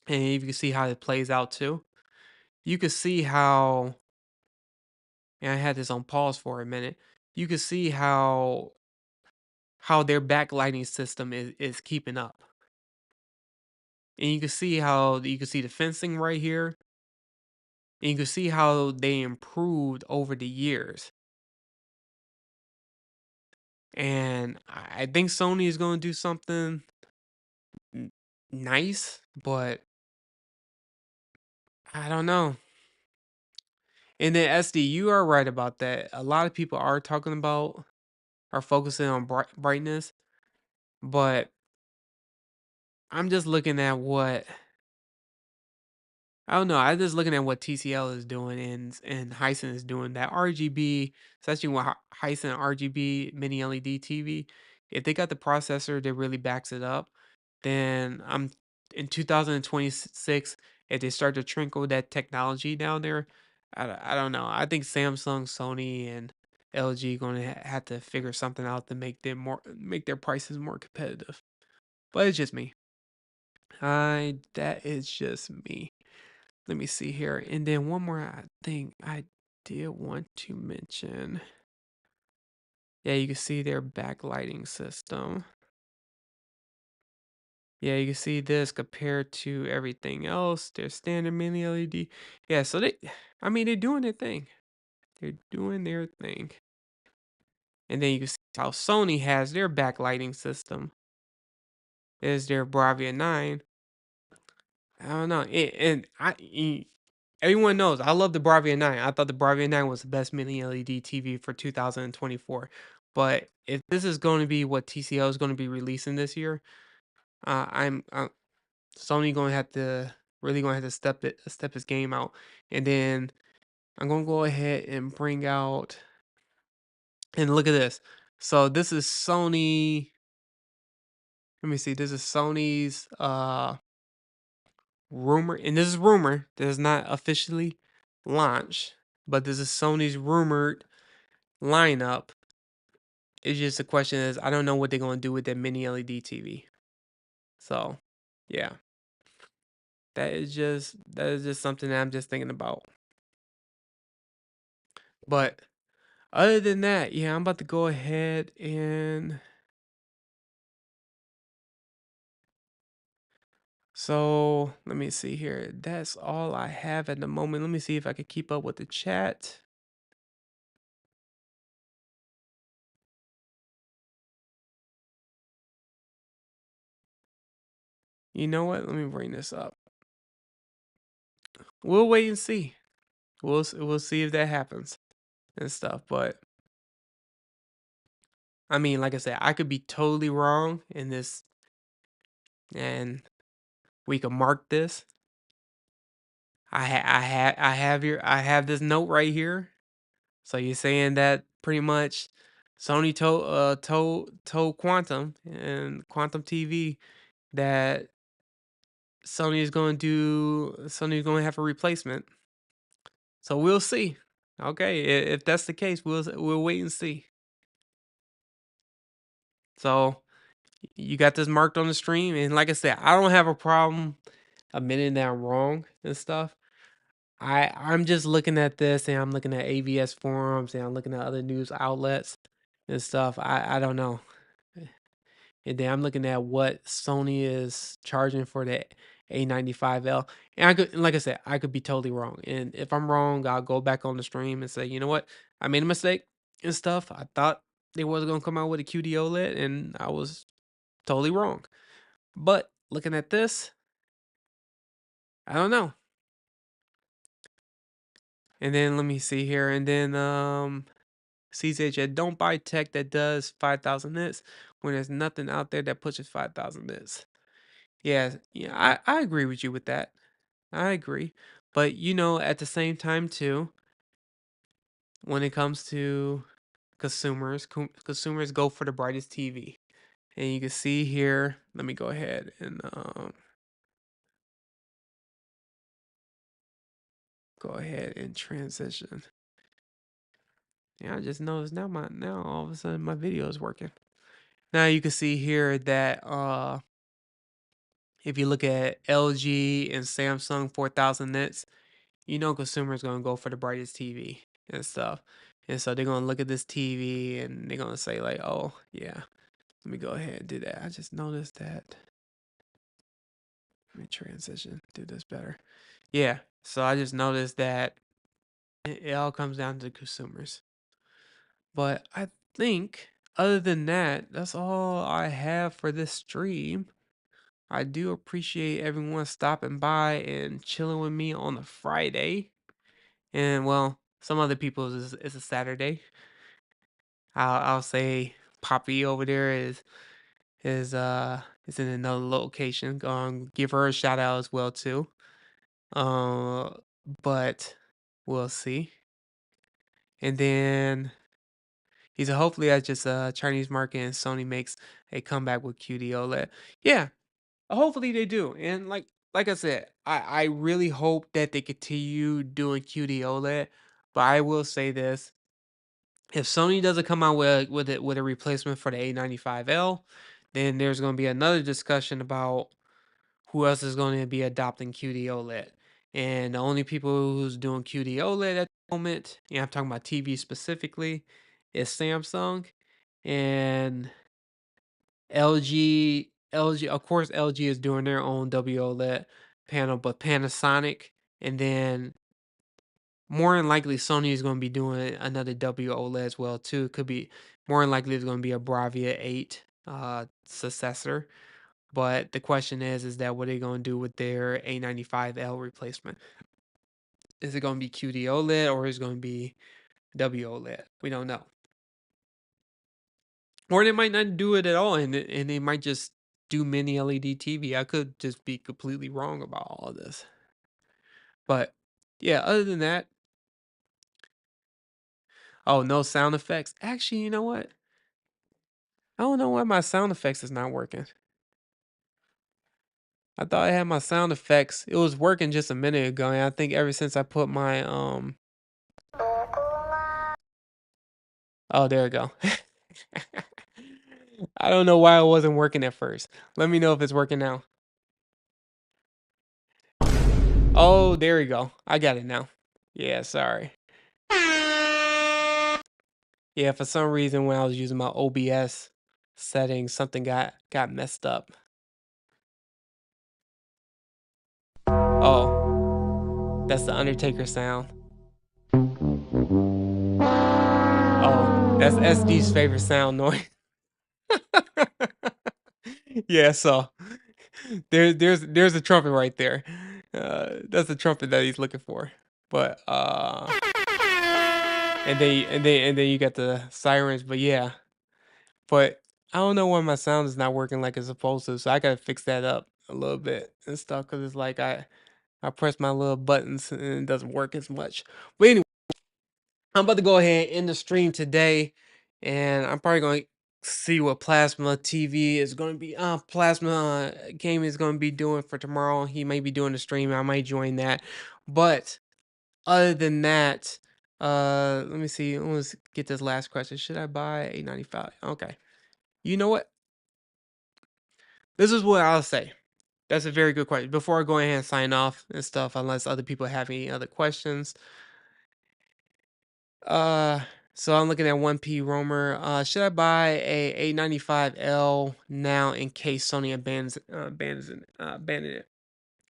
And you can see how it plays out too. You can see how and I had this on pause for a minute. You can see how their backlighting system is keeping up. And you can see how you can see the fencing right here. And you can see how they improved over the years. And I think Sony is going to do something nice, but I don't know. And then SD, you are right about that. A lot of people are talking about are focusing on brightness, but I'm just looking at what I don't know. I just looking at what TCL is doing and Hisense is doing. That RGB, especially with Hisense RGB Mini LED TV, if they got the processor that really backs it up, then I'm in 2026. If they start to trickle that technology down there, I don't know. I think Samsung, Sony, and LG going to have to figure something out to make their prices more competitive. But it's just me. I that is just me. Let me see here. And then one more thing I did want to mention. Yeah, you can see their backlighting system. Yeah, you can see this compared to everything else. Their standard mini LED. Yeah, so I mean, they're doing their thing. They're doing their thing. And then you can see how Sony has their backlighting system. There's their Bravia 9. I don't know. Everyone knows I love the Bravia 9. I thought the Bravia 9 was the best mini LED TV for 2024. But if this is going to be what TCL is going to be releasing this year, I'm Sony going to have to really going to have to step his game out. And then I'm going to go ahead and bring out and look at this. So this is Sony. Let me see. This is Sony's rumor, and this is rumor. This is not officially launched, but this is Sony's rumored lineup. It's just the question is I don't know what they're gonna do with that mini LED TV. So, yeah, that is just something that I'm just thinking about. But other than that, yeah, I'm about to go ahead and so let me see here. That's all I have at the moment. Let me see if I can keep up with the chat. You know what? Let me bring this up. We'll wait and see. We'll see if that happens and stuff. But I mean, like I said, I could be totally wrong in this, and we could mark this. I have this note right here. So you're saying that pretty much Sony told Quantum and Quantum TV that Sony's going to have a replacement. So we'll see. Okay, if that's the case, we'll wait and see. So you got this marked on the stream, and like I said, I don't have a problem admitting that I'm wrong and stuff. I'm just looking at this, and I'm looking at AVS forums, and I'm looking at other news outlets and stuff. I don't know. And then I'm looking at what Sony is charging for the A95L. And I could, like I said, I could be totally wrong. And if I'm wrong, I'll go back on the stream and say, you know what? I made a mistake and stuff. I thought they was gonna come out with a QD OLED, and I was totally wrong. But looking at this, I don't know. And then let me see here. And then CZ, don't buy tech that does 5,000 nits when there's nothing out there that pushes 5,000 nits. Yeah, I agree with you with that. I agree. But at the same time too, when it comes to consumers go for the brightest TV. And you can see here, let me go ahead and transition. Yeah, I just noticed now all of a sudden my video is working. Now you can see here that if you look at LG and Samsung 4,000 nits, consumers gonna go for the brightest TV and stuff. And so they're gonna look at this TV and they're gonna say like, oh yeah, let me go ahead and do that. I just noticed that. Let me transition, do this better. Yeah, so I just noticed that it all comes down to consumers. But I think other than that, that's all I have for this stream. I do appreciate everyone stopping by and chilling with me on a Friday. And well, some other people is a Saturday. I'll say Poppy over there is in another location. Give her a shout out as well too. Uh, but we'll see. And then he said, hopefully that's just a Chinese market and Sony makes a comeback with QD OLED. Yeah, hopefully they do. And like I said, I really hope that they continue doing QD OLED. But I will say this. If Sony doesn't come out with a replacement for the A95L, then there's going to be another discussion about who else is going to be adopting QD OLED. And the only people who's doing QD OLED at the moment, yeah, I'm talking about TV specifically, is Samsung and LG. LG, of course, LG is doing their own WOLED panel, but Panasonic, and then more than likely Sony is going to be doing another WOLED as well too. It could be more than likely it's going to be a Bravia 8 successor. But the question is that what are they going to do with their A95L replacement? Is it going to be QD OLED or is it going to be WOLED? We don't know. Or they might not do it at all, and they might just do mini LED TV. I could just be completely wrong about all of this. But yeah, other than that, oh, no sound effects. Actually, you know what? I don't know why my sound effects is not working. I thought I had my sound effects. It was working just a minute ago, and I think ever since I put my oh, there we go. I don't know why it wasn't working at first. Let me know if it's working now. Oh, there we go. I got it now. Yeah, sorry. Yeah, for some reason when I was using my OBS settings, something got messed up. Oh, that's the Undertaker sound. Oh, that's SD's favorite sound noise. Yeah, so there's a trumpet right there. That's the trumpet that he's looking for. But and then you got the sirens, but yeah. But I don't know why my sound is not working like it's supposed to, so I gotta fix that up a little bit and stuff because it's like I press my little buttons and it doesn't work as much. But anyway, I'm about to go ahead and end the stream today, and I'm probably going to see what Plasma TV is going to be. Plasma Gaming is going to be doing for tomorrow. He may be doing the stream. I might join that, but other than that, let me see. Let's get this last question. Should I buy 895? Okay. You know what? This is what I'll say. That's a very good question. Before I go ahead and sign off and stuff, unless other people have any other questions. Uh, so I'm looking at 1P Roamer. Should I buy a 895L now in case Sony abandons it?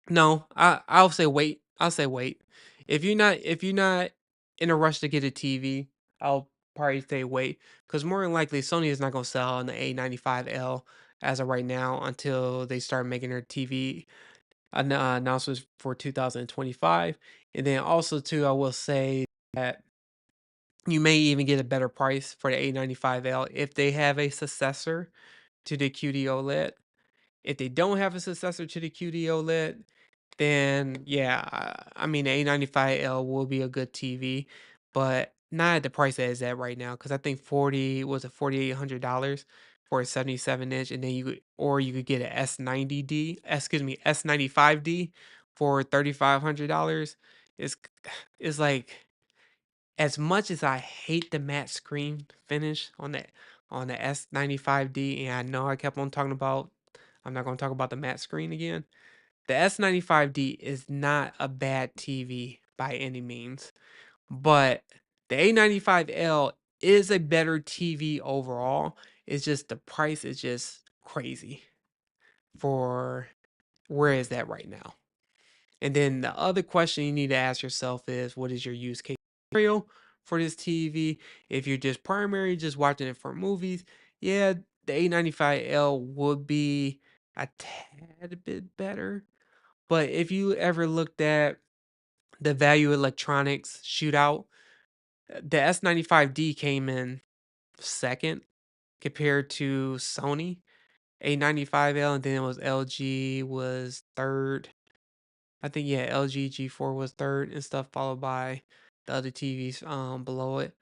No, I'll say wait. I'll say wait. If you're not in a rush to get a TV, I'll probably say wait because more than likely Sony is not gonna sell an 895L as of right now until they start making their TV announcements for 2025. And then also too, I will say that you may even get a better price for the 895L if they have a successor to the QD OLED. If they don't have a successor to the QD OLED, then yeah, I mean the A95L will be a good TV, but not at the price that it's at right now. Because I think 40 was it $4,800 for a 77 inch, and then you could get a S90D, excuse me, S95D for $3,500. It's it's like as much as I hate the matte screen finish on the S95D, and I know I kept on talking about, I'm not going to talk about the matte screen again. The S95D is not a bad TV by any means, but the A95L is a better TV overall. It's just the price is just crazy for where is that right now. And then the other question you need to ask yourself is what is your use case scenario for this TV? If you're just primary, just watching it for movies, yeah, the A95L would be a tad bit better. But if you ever looked at the Value Electronics shootout, the S95D came in second compared to Sony A95L, and then it was LG was third. I think yeah, LG G4 was third and stuff, followed by the other TVs below it.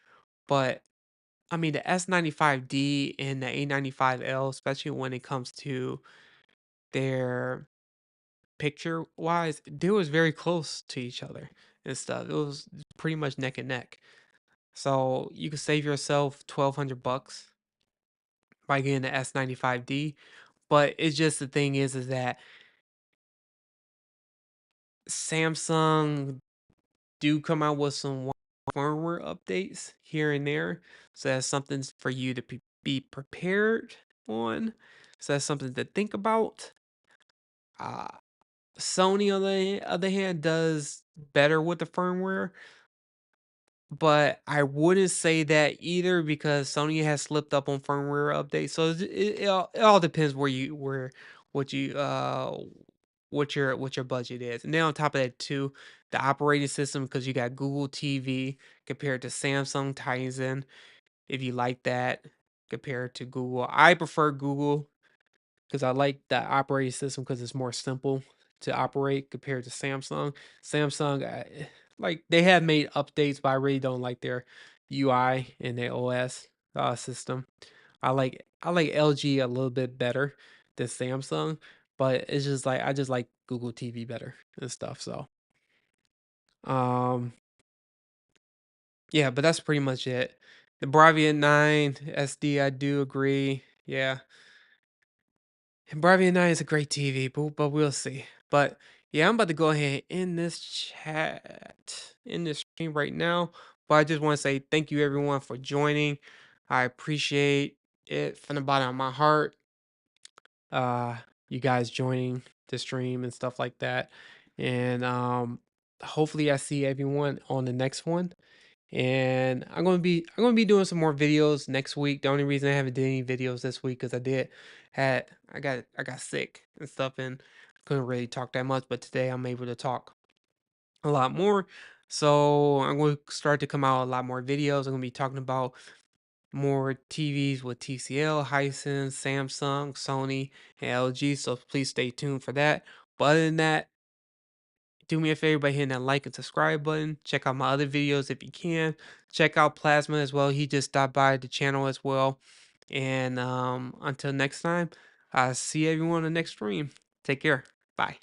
But I mean the S95D and the A95L, especially when it comes to their picture wise, they was very close to each other and stuff. It was pretty much neck and neck. So you could save yourself $1,200 by getting the S95D. But it's just the thing is that Samsung do come out with some firmware updates here and there. So that's something for you to be prepared on. So that's something to think about. Uh, Sony, on the other hand, does better with the firmware, but I wouldn't say that either because Sony has slipped up on firmware updates. So it all depends what you what your budget is. And then on top of that too, the operating system because you got Google TV compared to Samsung Tizen. If you like that compared to Google, I prefer Google because I like the operating system because it's more simple to operate compared to Samsung. Samsung, like they have made updates, but I really don't like their UI and their OS system. I like LG a little bit better than Samsung, but it's just like I just like Google TV better and stuff. So, um, yeah, but that's pretty much it. The Bravia 9 SD, I do agree. Yeah. And Bravia 9 is a great TV, but we'll see. But yeah, I'm about to go ahead and end this chat, in this stream right now. But I just want to say thank you everyone for joining. I appreciate it from the bottom of my heart. Uh you guys joining the stream and stuff like that. And hopefully I see everyone on the next one. And I'm gonna be doing some more videos next week. The only reason I haven't did any videos this week because I got sick and stuff and couldn't really talk that much. But today I'm able to talk a lot more. So I'm going to start to come out a lot more videos. I'm gonna be talking about more TVs with TCL, Hisense, Samsung, Sony, and LG. So please stay tuned for that. But other than that, do me a favor by hitting that like and subscribe button. Check out my other videos if you can. Check out Plasma as well. He just stopped by the channel as well. And until next time, I'll see everyone on the next stream. Take care. Bye.